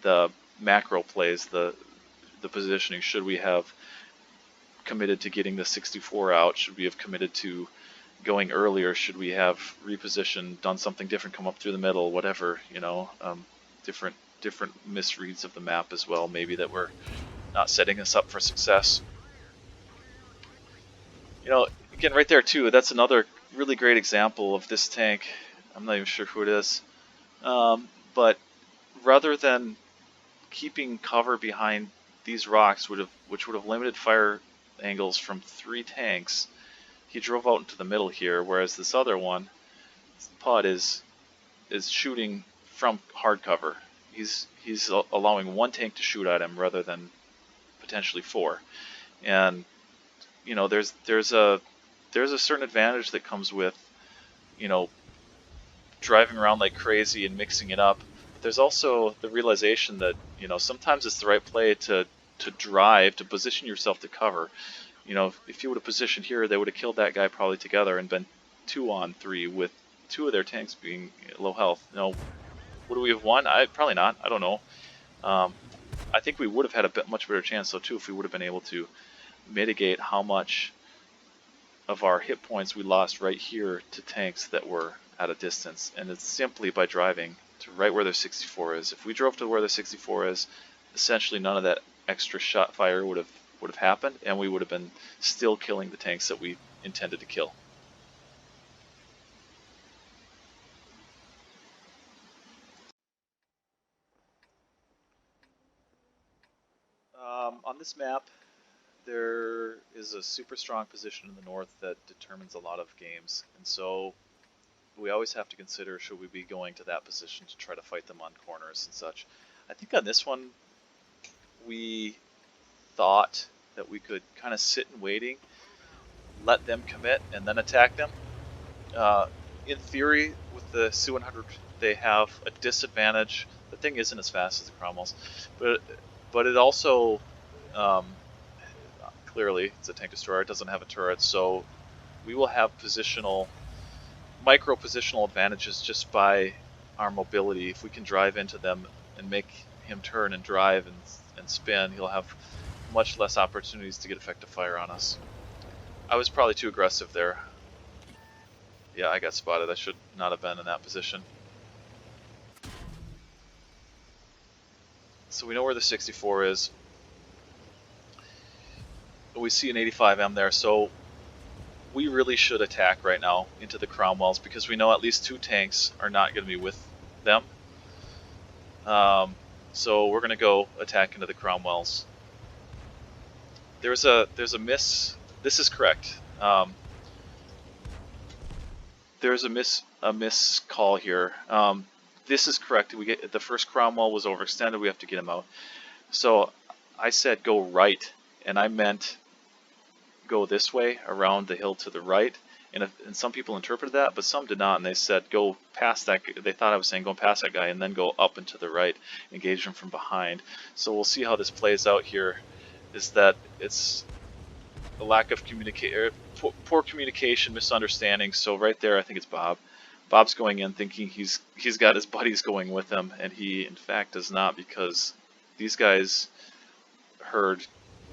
the macro plays, the positioning. Should we have committed to getting the 64 out? Should we have committed to going earlier? Should we have repositioned, done something different, come up through the middle, whatever, you know, different misreads of the map as well, maybe, that were not setting us up for success. You know, again, right there too, that's another really great example of this tank. I'm not even sure who it is, but rather than keeping cover behind these rocks, which would have limited fire angles from 3 tanks, he drove out into the middle here, whereas this other one, Pud, is shooting from hard cover. He's allowing 1 tank to shoot at him rather than potentially 4. And you know, there's a certain advantage that comes with, you know, driving around like crazy and mixing it up. But there's also the realization that, you know, sometimes it's the right play to drive, to position yourself to cover. You know, if you would have positioned here, they would have killed that guy probably together and been 2-on-3 with 2 of their tanks being low health. You know, would we have won? Probably not. I don't know. I think we would have had a much better chance though too if we would have been able to mitigate how much of our hit points we lost right here to tanks that were at a distance. And it's simply by driving to right where their 64 is. If we drove to where their 64 is, essentially none of that extra shot fire would have happened, and we would have been still killing the tanks that we intended to kill. On this map, there is a super strong position in the north that determines a lot of games, and so we always have to consider, should we be going to that position to try to fight them on corners and such. I think on this one we thought that we could kind of sit in waiting, let them commit, and then attack them. In theory, with the Su-100, they have a disadvantage. The thing isn't as fast as the Cromwells, but it also clearly it's a tank destroyer. It doesn't have a turret, so we will have micro positional advantages just by our mobility. If we can drive into them and make him turn and drive and spin, he'll have much less opportunities to get effective fire on us. I was probably too aggressive there. Yeah, I got spotted. I should not have been in that position. So we know where the 64 is. We see an 85M there, so we really should attack right now into the Cromwells because we know at least 2 tanks are not going to be with them. So we're going to go attack into the Cromwells. There's a miss. This is correct. There's a miss call here. This is correct. The first Cromwell was overextended. We have to get him out. So I said go right, and I meant go this way around the hill to the right. And some people interpreted that, but some did not, and they said go past that. They thought I was saying go past that guy and then go up and to the right, engage him from behind. So we'll see how this plays out here. Is that it's a lack of poor communication, misunderstanding. So right there, I think it's Bob. Bob's going in thinking he's got his buddies going with him, and he in fact does not, because these guys heard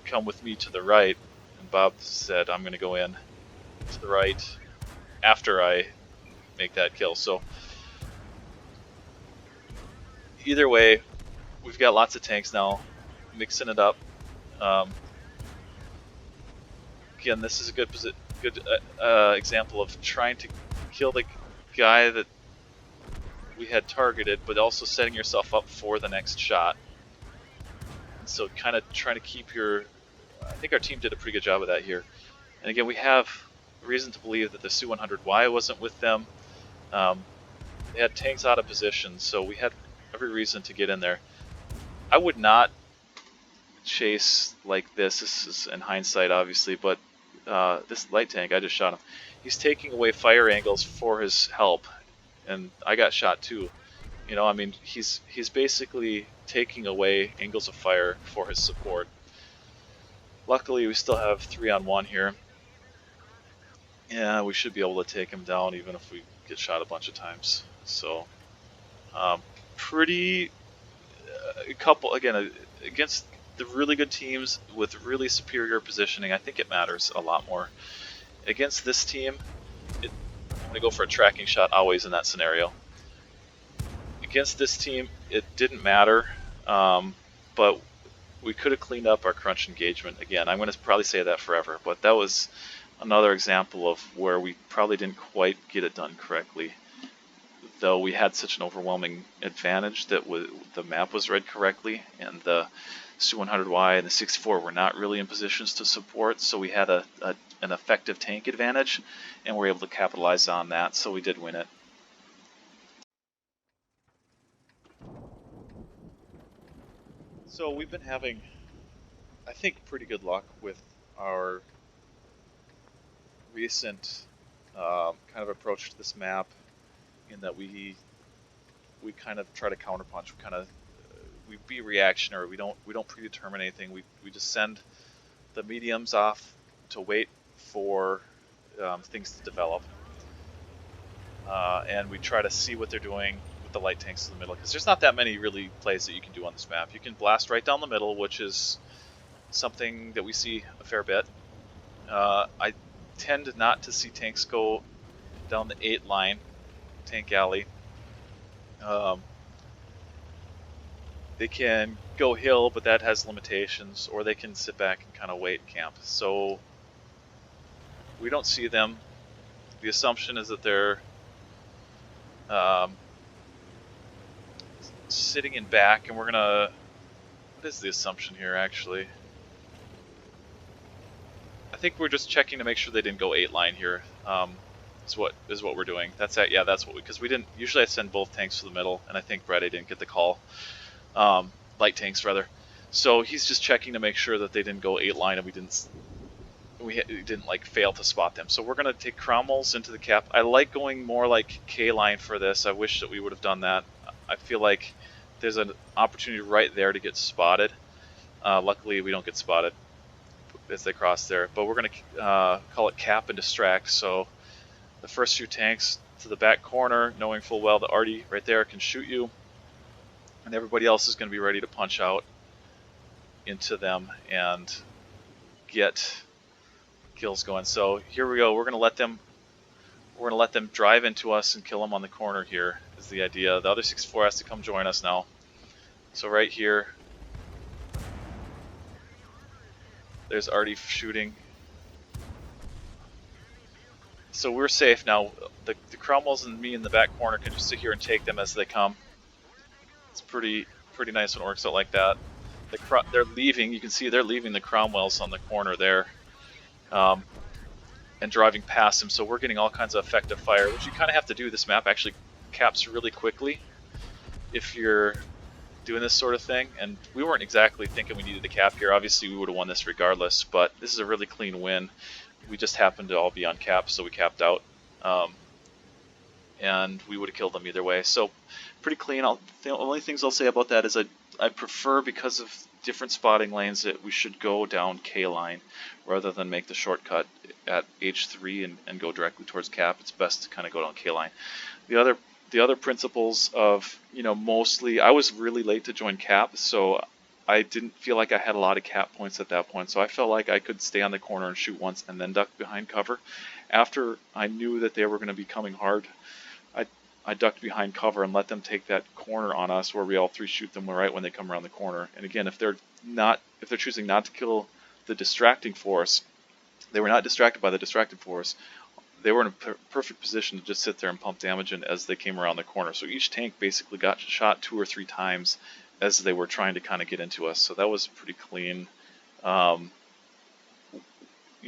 come with me to the right, and Bob said I'm going to go in to the right after I make that kill. So either way, we've got lots of tanks now, mixing it up. Again, this is a good example of trying to kill the guy that we had targeted, but also setting yourself up for the next shot. And so kind of trying to keep I think our team did a pretty good job of that here. And again, we have reason to believe that the Su-100Y wasn't with them. They had tanks out of position, so we had every reason to get in there. I would not chase like this. This is in hindsight, obviously, but this light tank, I just shot him. He's taking away fire angles for his help, and I got shot too. You know, I mean, he's basically taking away angles of fire for his support. Luckily, we still have 3-on-1 here. Yeah, we should be able to take him down even if we get shot a bunch of times. So, pretty against the really good teams with really superior positioning, I think it matters a lot more. Against this team, I'm going to go for a tracking shot always in that scenario. Against this team, it didn't matter, but we could have cleaned up our crunch engagement. Again, I'm going to probably say that forever, but that was another example of where we probably didn't quite get it done correctly. Though we had such an overwhelming advantage that the map was read correctly, and the Su-100Y and the 64 were not really in positions to support, so we had an effective tank advantage, and we were able to capitalize on that, so we did win it. So we've been having, I think, pretty good luck with our recent kind of approach to this map, in that we kind of try to counterpunch. We be reactionary. We don't predetermine anything. We just send the mediums off to wait for things to develop, and we try to see what they're doing with the light tanks in the middle, because there's not that many really plays that you can do on this map. You can blast right down the middle, which is something that we see a fair bit. I tend not to see tanks go down the 8 line tank alley. They can go hill, but that has limitations, or they can sit back and kind of wait camp. So we don't see them. The assumption is that they're sitting in back, and we're gonna. What is the assumption here, actually? I think we're just checking to make sure they didn't go 8 line here. Is what we're doing. That's it. Yeah, that's what because we didn't. Usually I send both tanks to the middle, and I think Brett didn't get the call. Light tanks rather. So he's just checking to make sure that they didn't go 8 line and we didn't like fail to spot them. So we're gonna take Cromwells into the cap. I like going more like K line for this. I wish that we would have done that. I feel like there's an opportunity right there to get spotted. Luckily we don't get spotted as they cross there, but we're gonna call it cap and distract. So the first few tanks to the back corner, knowing full well that Artie right there can shoot you, and everybody else is going to be ready to punch out into them and get kills going. So here we go. We're going to let them drive into us and kill them on the corner here is the idea. The other 64 has to come join us now. So right here, there's Artie shooting. So we're safe now. The Cromwells and me in the back corner can just sit here and take them as they come. It's pretty nice when it works out like that. They're leaving. You can see they're leaving the Cromwells on the corner there, and driving past them. So we're getting all kinds of effective fire, which you kind of have to do. This map actually caps really quickly if you're doing this sort of thing. And we weren't exactly thinking we needed to cap here. Obviously, we would have won this regardless. But this is a really clean win. We just happened to all be on cap, so we capped out. And we would have killed them either way. So pretty clean. The only things I'll say about that is I prefer, because of different spotting lanes, that we should go down K line rather than make the shortcut at H3 and go directly towards cap. It's best to kind of go down K line. The other principles of, mostly, I was really late to join cap, so I didn't feel like I had a lot of cap points at that point. So I felt like I could stay on the corner and shoot once and then duck behind cover. After I knew that they were going to be coming hard, I ducked behind cover and let them take that corner on us, where we all three shoot them right when they come around the corner. And again, if they're choosing not to kill the distracting force, they were not distracted by the distracted force. They were in a perfect position to just sit there and pump damage in as they came around the corner. So each tank basically got shot 2 or 3 times as they were trying to kind of get into us. So that was pretty clean,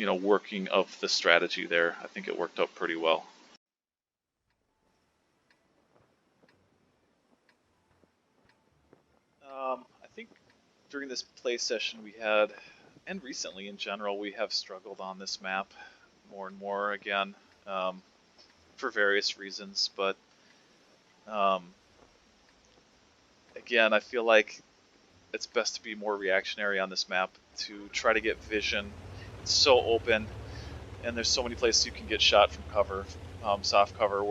working of the strategy there. I think it worked out pretty well. I think during this play session we had, and recently in general, we have struggled on this map more and more again, for various reasons. But again, I feel like it's best to be more reactionary on this map to try to get vision. It's so open, and there's so many places you can get shot from cover, soft cover,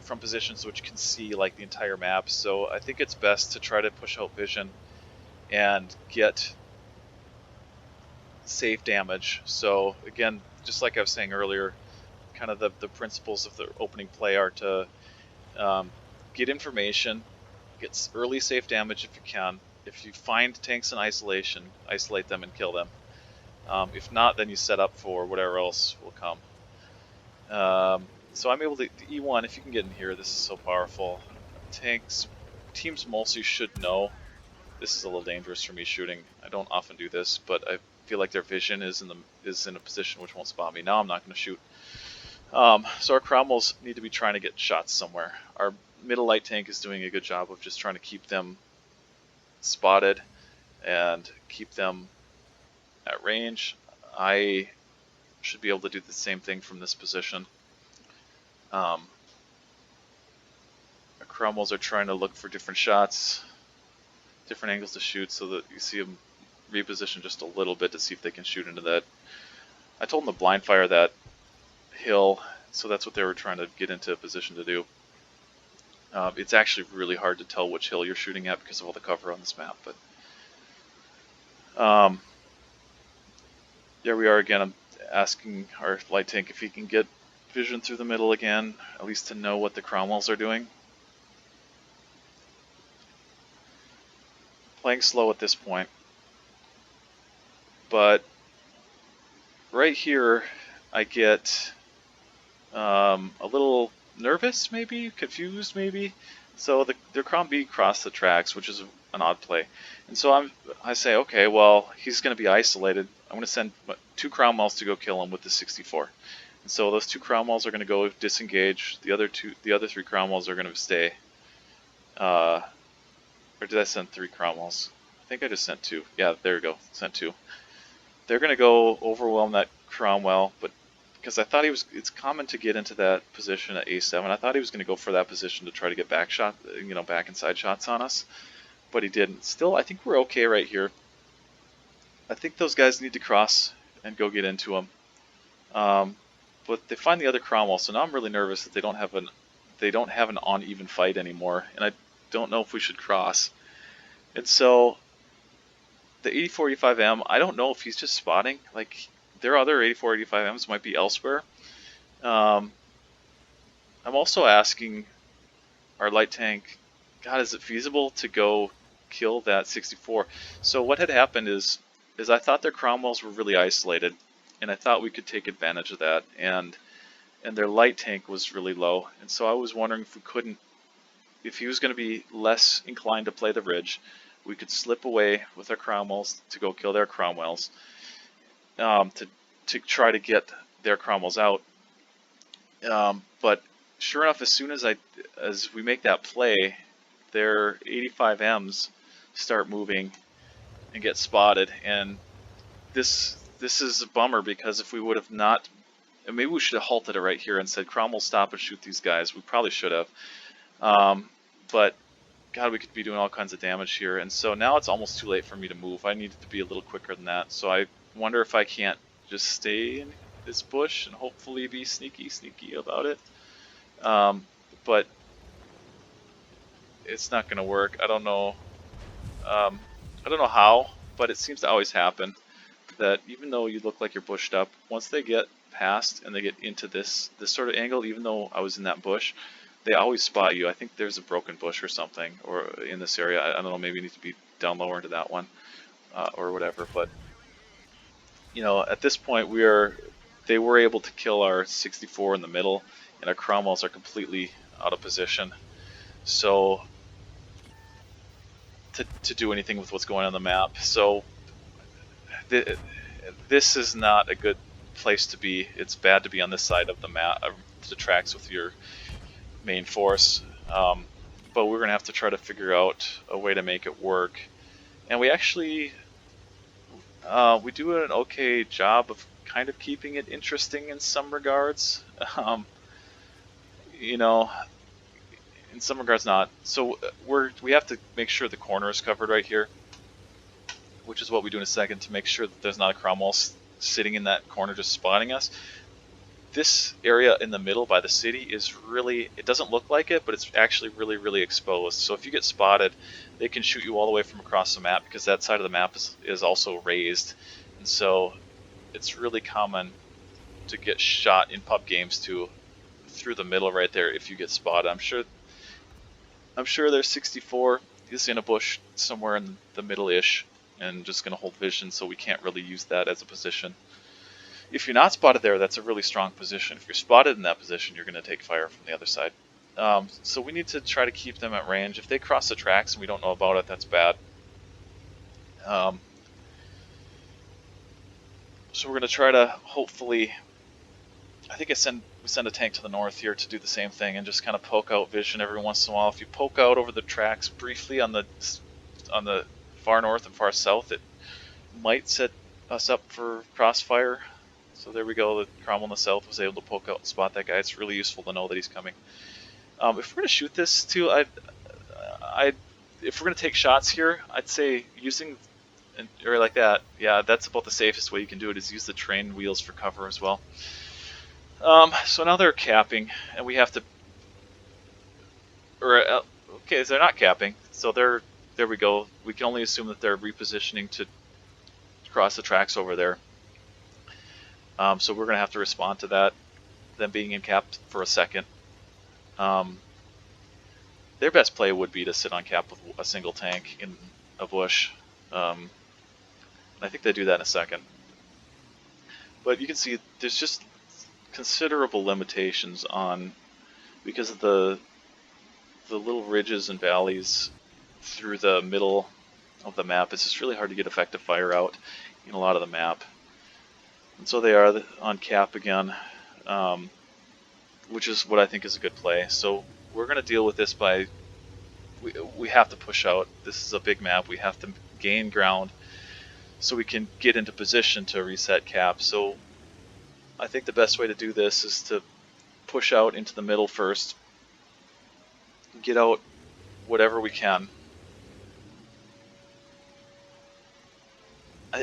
from positions which can see like the entire map. So I think it's best to try to push out vision and get safe damage. So again, just like I was saying earlier, kind of the principles of the opening play are to get information, get early safe damage if you can. If you find tanks in isolation, isolate them and kill them. If not, then you set up for whatever else will come. So I'm able to E1, if you can get in here, this is so powerful. Teams mostly should know. This is a little dangerous for me shooting. I don't often do this, but I feel like their vision is in a position which won't spot me. Now I'm not going to shoot. So our Cromwells need to be trying to get shots somewhere. Our middle light tank is doing a good job of just trying to keep them spotted and keep them at range. I should be able to do the same thing from this position. Our Cromwells are trying to look for different shots, different angles to shoot, so that you see them reposition just a little bit to see if they can shoot into that. I told them to blind fire that hill, so that's what they were trying to get into a position to do. It's actually really hard to tell which hill you're shooting at because of all the cover on this map. But there we are again. I'm asking our light tank if he can get vision through the middle again, at least to know what the Cromwells are doing. Playing slow at this point, but right here I get a little nervous, maybe confused, maybe. So their Crom B crossed the tracks, which is an odd play, and so I say, okay, well, he's going to be isolated. I'm going to send 2 Cromwells to go kill him with the 64, and so those 2 Cromwells are going to go disengage. The other 3 Cromwells are going to stay. Or did I send 3 Cromwells? I think I just sent 2. Yeah, there we go. Sent 2. They're going to go overwhelm that Cromwell, but because I thought it's common to get into that position at A7. I thought he was going to go for that position to try to get back shot, back inside shots on us, but he didn't. Still, I think we're okay right here. I think those guys need to cross and go get into him. But they find the other Cromwell, so now I'm really nervous that they don't have an uneven fight anymore, and I don't know if we should cross. And so the 8485M, I don't know if he's just spotting. Like, their other 8485Ms might be elsewhere. I'm also asking our light tank, God, is it feasible to go kill that 64? So what had happened is I thought their Cromwells were really isolated, and I thought we could take advantage of that, and their light tank was really low, and so I was wondering if he was going to be less inclined to play the ridge, we could slip away with our Cromwells to go kill their Cromwells, to try to get their Cromwells out. But sure enough, as soon as we make that play, their 85Ms start moving and get spotted, and this is a bummer, because if we would have not, and maybe we should have halted it right here and said, Cromwell, stop and shoot these guys. We probably should have. But God, we could be doing all kinds of damage here, and so now it's almost too late for me to move. I needed to be a little quicker than that, so I wonder if I can't just stay in this bush and hopefully be sneaky about it. But it's not going to work. I don't know. I don't know how, but it seems to always happen that even though you look like you're bushed up, once they get past and they get into this sort of angle, even though I was in that bush, they always spot you. I think there's a broken bush or something, or in this area. I don't know, maybe you need to be down lower into that one, or whatever. But at this point, they were able to kill our 64 in the middle, and our Cromwells are completely out of position. So to do anything with what's going on the map, so this is not a good place to be. It's bad to be on this side of the map, the tracks with your main force, but we're gonna have to try to figure out a way to make it work. And we actually we do an okay job of kind of keeping it interesting in some regards. In some regards not. So we have to make sure the corner is covered right here, which is what we do in a second, to make sure that there's not a Cromwell sitting in that corner just spotting us. This area in the middle by the city is really, it doesn't look like it, but it's actually really exposed. So if you get spotted, they can shoot you all the way from across the map, because that side of the map is also raised. And so it's really common to get shot in pub games through the middle right there if you get spotted. I'm sure there's 64 is in a bush somewhere in the middle-ish and just going to hold vision, so we can't really use that as a position. If you're not spotted there, that's a really strong position. If you're spotted in that position, you're going to take fire from the other side. So we need to try to keep them at range. If they cross the tracks and we don't know about it, that's bad. So we're going to try to hopefully, I think we send a tank to the north here to do the same thing and just kind of poke out vision every once in a while. If you poke out over the tracks briefly on the far north and far south, it might set us up for crossfire. So there we go, the Cromwell in the south was able to poke out and spot that guy. It's really useful to know that he's coming. If we're going to shoot this too, if we're going to take shots here, I'd say using an area like that, yeah, that's about the safest way you can do it, is use the train wheels for cover as well. So now they're capping, and we have to, okay, they're not capping, so there we go. We can only assume that they're repositioning to cross the tracks over there. So we're going to have to respond to that, them being in cap for a second. Their best play would be to sit on cap with a single tank in a bush. I think they do that in a second. But you can see there's just considerable limitations because of the little ridges and valleys through the middle of the map. It's just really hard to get effective fire out in a lot of the map. And so they are on cap again, which is what I think is a good play. So we're going to deal with this by, we have to push out. This is a big map. We have to gain ground so we can get into position to reset cap. So I think the best way to do this is to push out into the middle first, get out whatever we can.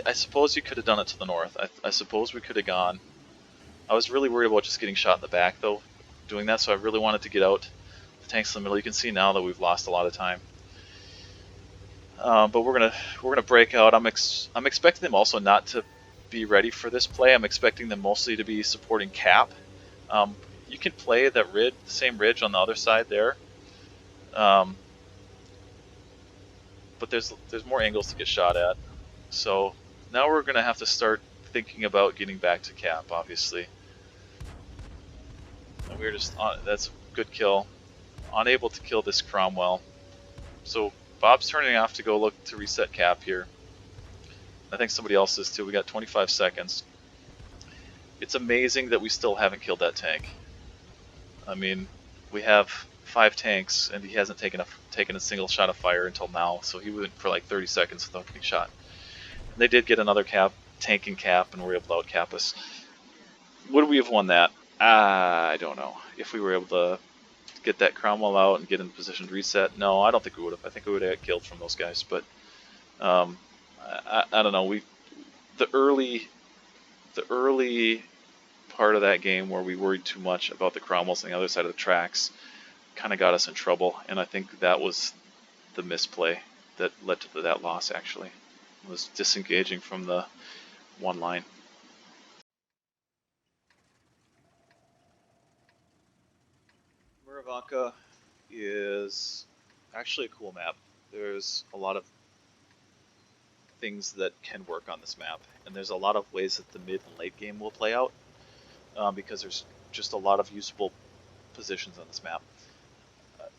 I suppose you could have done it to the north. I suppose we could have gone. I was really worried about just getting shot in the back though, doing that, so I really wanted to get out the tanks in the middle. You can see now that we've lost a lot of time. But we're gonna break out. I'm expecting them also not to be ready for this play. I'm expecting them mostly to be supporting cap. You can play that the same ridge on the other side there, but there's more angles to get shot at. So now we're gonna have to start thinking about getting back to cap, obviously. And we're just that's a good kill. Unable to kill this Cromwell. So Bob's turning off to go look to reset cap here. I think somebody else is too. We got 25 seconds. It's amazing that we still haven't killed that tank. I mean, we have 5 tanks and he hasn't taken a single shot of fire until now. So he went for like 30 seconds without getting shot. And they did get another tank and cap, and were able to out cap us. Would we have won that? I don't know. If we were able to get that Cromwell out and get in position to reset, no, I don't think we would have. I think we would have got killed from those guys. But I don't know. The early part of that game where we worried too much about the Cromwells on the other side of the tracks kind of got us in trouble, and I think that was the misplay that led to that loss. Actually, was disengaging from the one line. Muravanka is actually a cool map. There's a lot of things that can work on this map, and there's a lot of ways that the mid and late game will play out, because there's just a lot of usable positions on this map.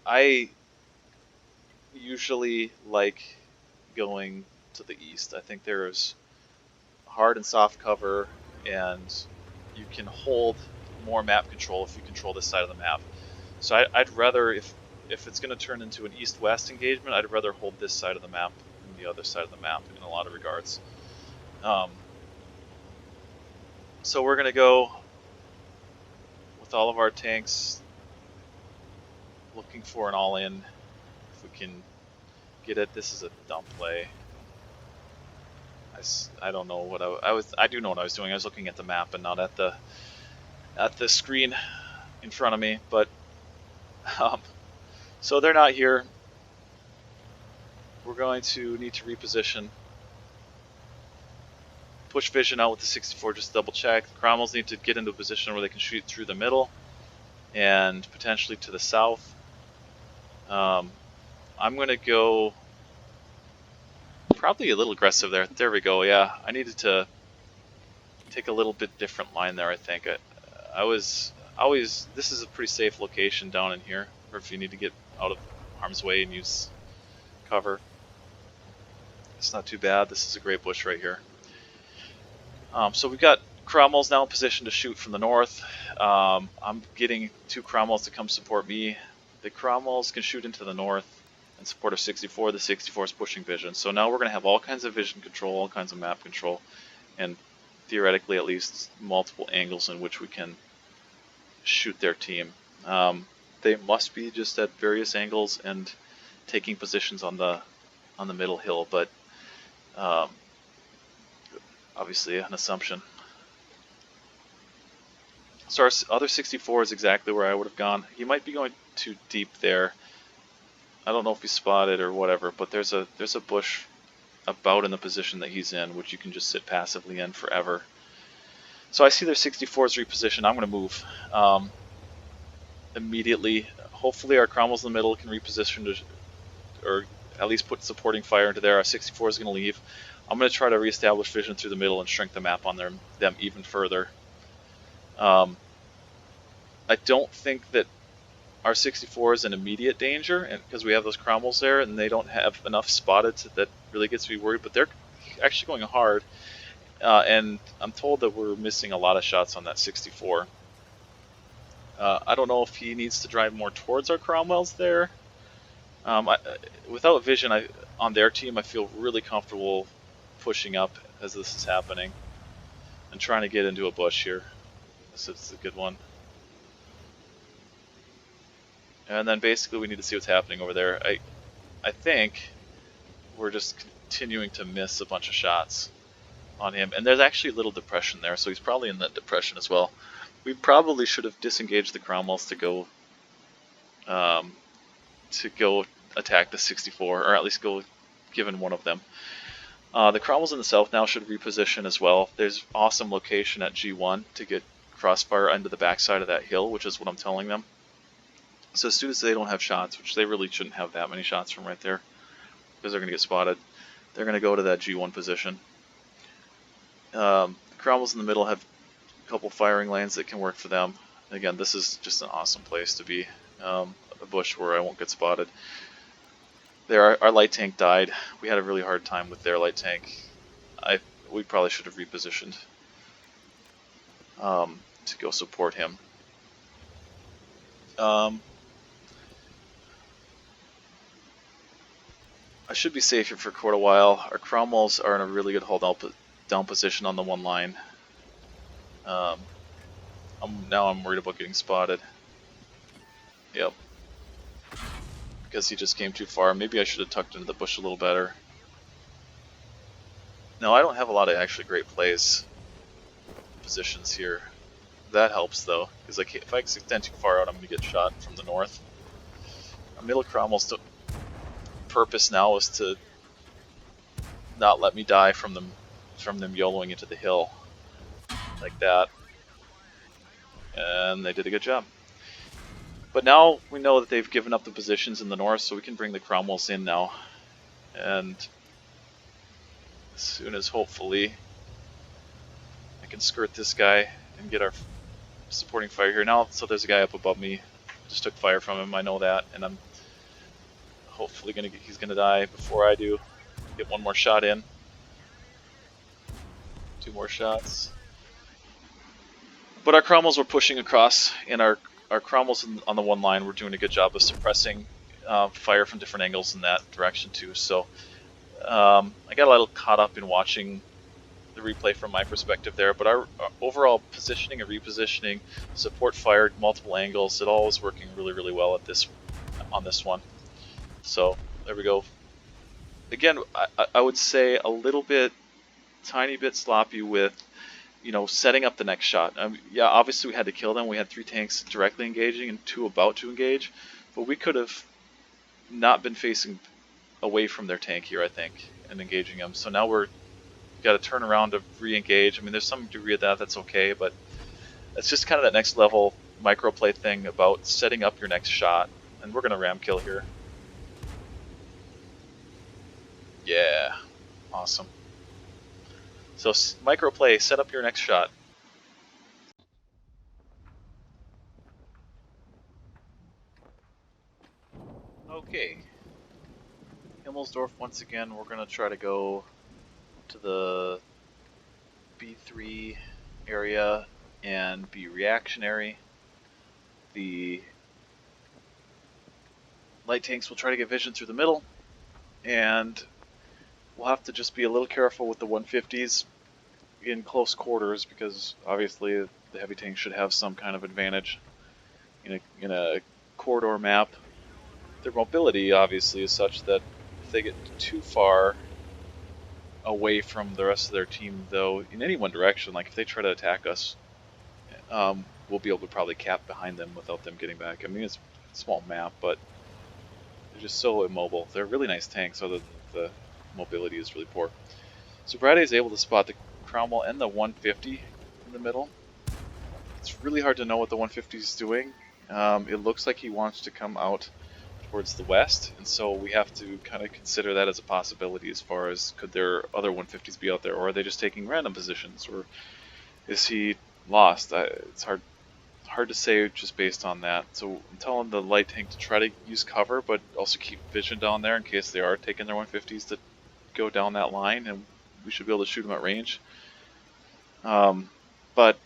I usually like going to the east. I think there's hard and soft cover, and you can hold more map control if you control this side of the map. So I'd rather, if it's going to turn into an east-west engagement, I'd rather hold this side of the map than the other side of the map in a lot of regards. So we're going to go with all of our tanks, looking for an all-in. If we can get it, this is a dumb play. I don't know what I do know what I was doing. I was looking at the map and not at the screen in front of me. But so they're not here. We're going to need to reposition. Push vision out with the 64, just double check. The Cromwells need to get into a position where they can shoot through the middle and potentially to the south. I'm going to go probably a little aggressive there. There we go, yeah. I needed to take a little bit different line there, I think. I was always, this is a pretty safe location down in here, or if you need to get out of harm's way and use cover. It's not too bad. This is a great bush right here. So we've got Cromwells now in position to shoot from the north. I'm getting 2 Cromwells to come support me. The Cromwells can shoot into the north and support our 64. The 64 is pushing vision. So now we're going to have all kinds of vision control, all kinds of map control, and theoretically at least multiple angles in which we can shoot their team. They must be just at various angles and taking positions on the middle hill, but obviously an assumption. So our other 64 is exactly where I would have gone. He might be going too deep there. I don't know if he spotted or whatever, but there's a bush about in the position that he's in, which you can just sit passively in forever. So I see their 64s repositioned. I'm going to move immediately. Hopefully our Cromwells in the middle can reposition or at least put supporting fire into there. Our 64 is going to leave. I'm going to try to reestablish vision through the middle and shrink the map on them even further. I don't think that our 64 is in immediate danger, and because we have those Cromwells there and they don't have enough spotted that really gets me worried, but they're actually going hard, and I'm told that we're missing a lot of shots on that 64. I don't know if he needs to drive more towards our Cromwells there, Without vision, on their team, I feel really comfortable pushing up as this is happening and trying to get into a bush here. This is a good one. And then basically we need to see what's happening over there. I think we're just continuing to miss a bunch of shots on him. And there's actually a little depression there, so he's probably in that depression as well. We probably should have disengaged the Cromwells to go attack the 64, or at least go given one of them. The Cromwells in the south now should reposition as well. There's awesome location at G1 to get crossfire into the backside of that hill, which is what I'm telling them. So as soon as they don't have shots, which they really shouldn't have that many shots from right there, because they're going to get spotted, they're going to go to that G1 position. The Cromwells in the middle have a couple firing lanes that can work for them. Again, this is just an awesome place to be. A bush where I won't get spotted. There, our light tank died. We had a really hard time with their light tank. We probably should have repositioned to go support him. I should be safe here for quite a while. Our Cromwells are in a really good hold down position on the one line. Now I'm worried about getting spotted. Yep. Because he just came too far. Maybe I should have tucked into the bush a little better. No, I don't have a lot of actually great positions here. That helps though, because if I extend too far out, I'm going to get shot from the north. Our middle Cromwell's purpose now is to not let me die from them YOLOing into the hill like that, and they did a good job. But now we know that they've given up the positions in the north, so we can bring the Cromwells in now. And as soon as hopefully I can skirt this guy and get our supporting fire here now. So there's a guy up above me. Just took fire from him, I know that, and I'm hopefully he's gonna die before I do. Get one more shot in. 2 more shots. But our Cromwells were pushing across, and our Cromwells on the one line were doing a good job of suppressing fire from different angles in that direction too. So I got a little caught up in watching the replay from my perspective there, but our overall positioning and repositioning, support fired, multiple angles, it all was working really, really well on this one. So there we go. Again, I would say a little bit, tiny bit sloppy with, setting up the next shot. Yeah, obviously we had to kill them. We had 3 tanks directly engaging and 2 about to engage, but we could have not been facing away from their tank here, I think, and engaging them. So now we've got to turn around to re-engage. I mean, there's some degree of that's okay, but it's just kind of that next level microplay thing about setting up your next shot. And we're going to ram kill here. Yeah, awesome. So microplay, set up your next shot. Okay. Himmelsdorf once again, we're going to try to go to the B3 area and be reactionary. The light tanks will try to get vision through the middle, and we'll have to just be a little careful with the 150s in close quarters, because obviously the heavy tanks should have some kind of advantage in a corridor map. Their mobility obviously is such that if they get too far away from the rest of their team, though, in any one direction, like if they try to attack us, we'll be able to probably cap behind them without them getting back. I mean, it's a small map, but they're just so immobile. They're really nice tanks, other than the mobility is really poor. So Brad is able to spot the Cromwell and the 150 in the middle. It's really hard to know what the 150 is doing. It looks like he wants to come out towards the west, and so we have to kind of consider that as a possibility as far as could there other 150s be out there, or are they just taking random positions, or is he lost? It's hard to say just based on that. So I'm telling the light tank to try to use cover, but also keep vision down there in case they are taking their 150s to go down that line, and we should be able to shoot them at range. But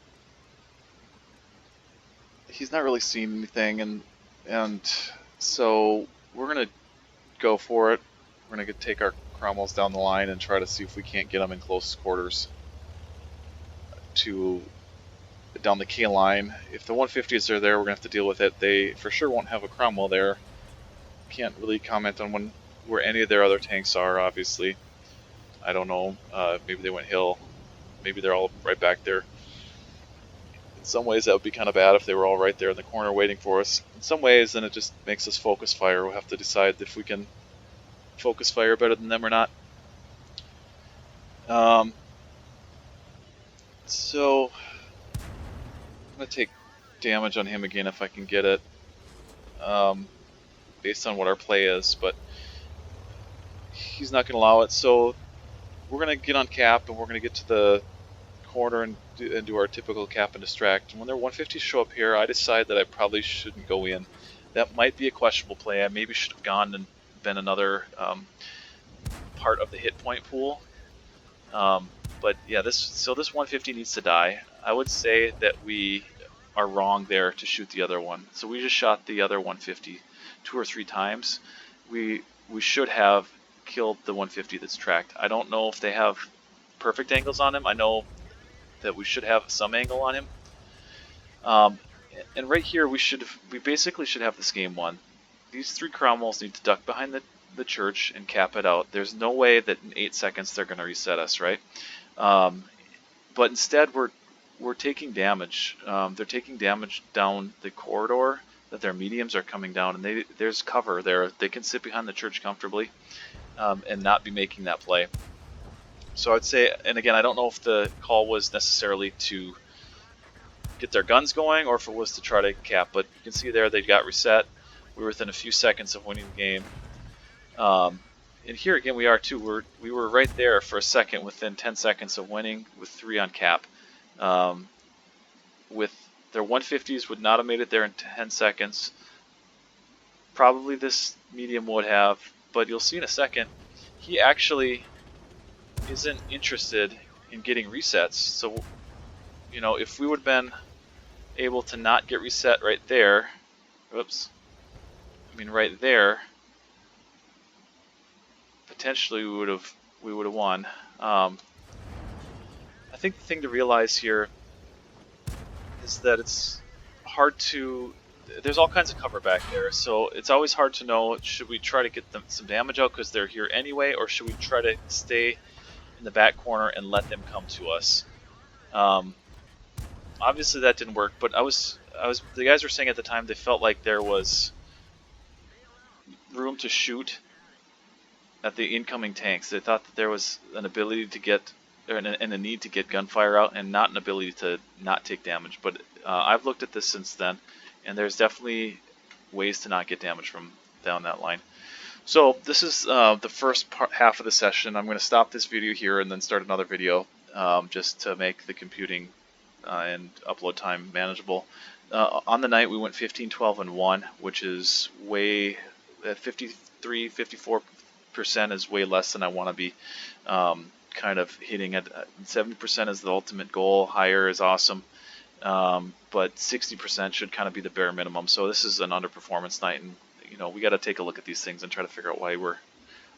he's not really seeing anything, and so we're gonna go for it. We're going to take our Cromwells down the line and try to see if we can't get them in close quarters to down the K line. If the 150s are there, we're going to have to deal with it. They for sure won't have a Cromwell there. Can't really comment on where any of their other tanks are, obviously. I don't know. Maybe they went hill. Maybe they're all right back there. In some ways, that would be kind of bad if they were all right there in the corner waiting for us. In some ways, then it just makes us focus fire. We'll have to decide if we can focus fire better than them or not. So I'm going to take damage on him again if I can get it, based on what our play is, but he's not going to allow it. So we're going to get on cap, and we're going to get to the corner and do our typical cap and distract. And when their 150s show up here, I decide that I probably shouldn't go in. That might be a questionable play. I maybe should have gone and been another part of the hit point pool. But yeah, this 150 needs to die. I would say that we are wrong there to shoot the other one. So we just shot the other 150 2 or 3 times. We should have killed the 150 that's tracked. I don't know if they have perfect angles on him. I know that we should have some angle on him. And right here, we basically should have this game won. These 3 Cromwells need to duck behind the church and cap it out. There's no way that in 8 seconds they're going to reset us, right? But instead, we're taking damage. They're taking damage down the corridor that their mediums are coming down, and there's cover there. They can sit behind the church comfortably and not be making that play. So I'd say, and again, I don't know if the call was necessarily to get their guns going or if it was to try to cap, but you can see there they got reset. We were within a few seconds of winning the game. And here again we are too. We were right there for a second within 10 seconds of winning with 3 on cap. With their 150s would not have made it there in 10 seconds. Probably this medium would have, but you'll see in a second, he actually isn't interested in getting resets. So, you know, if we would have been able to not get reset right there, right there, potentially we would have won. I think the thing to realize here is that it's hard to. There's all kinds of cover back there, so it's always hard to know. Should we try to get them some damage out because they're here anyway, or should we try to stay in the back corner and let them come to us? Obviously that didn't work, but the guys were saying at the time they felt like there was room to shoot at the incoming tanks. They thought that there was an ability to get, and a need to get gunfire out, and not an ability to not take damage. But I've looked at this since then, and there's definitely ways to not get damage from down that line. So this is the first half of the session. I'm going to stop this video here and then start another video just to make the computing and upload time manageable. On the night we went 15, 12, and 1, which is way 53, 54% is way less than I want to be kind of hitting at. 70% is the ultimate goal. Higher is awesome. But 60% should kind of be the bare minimum. So this is an underperformance night, and you know, we got to take a look at these things and try to figure out why we're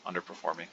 underperforming.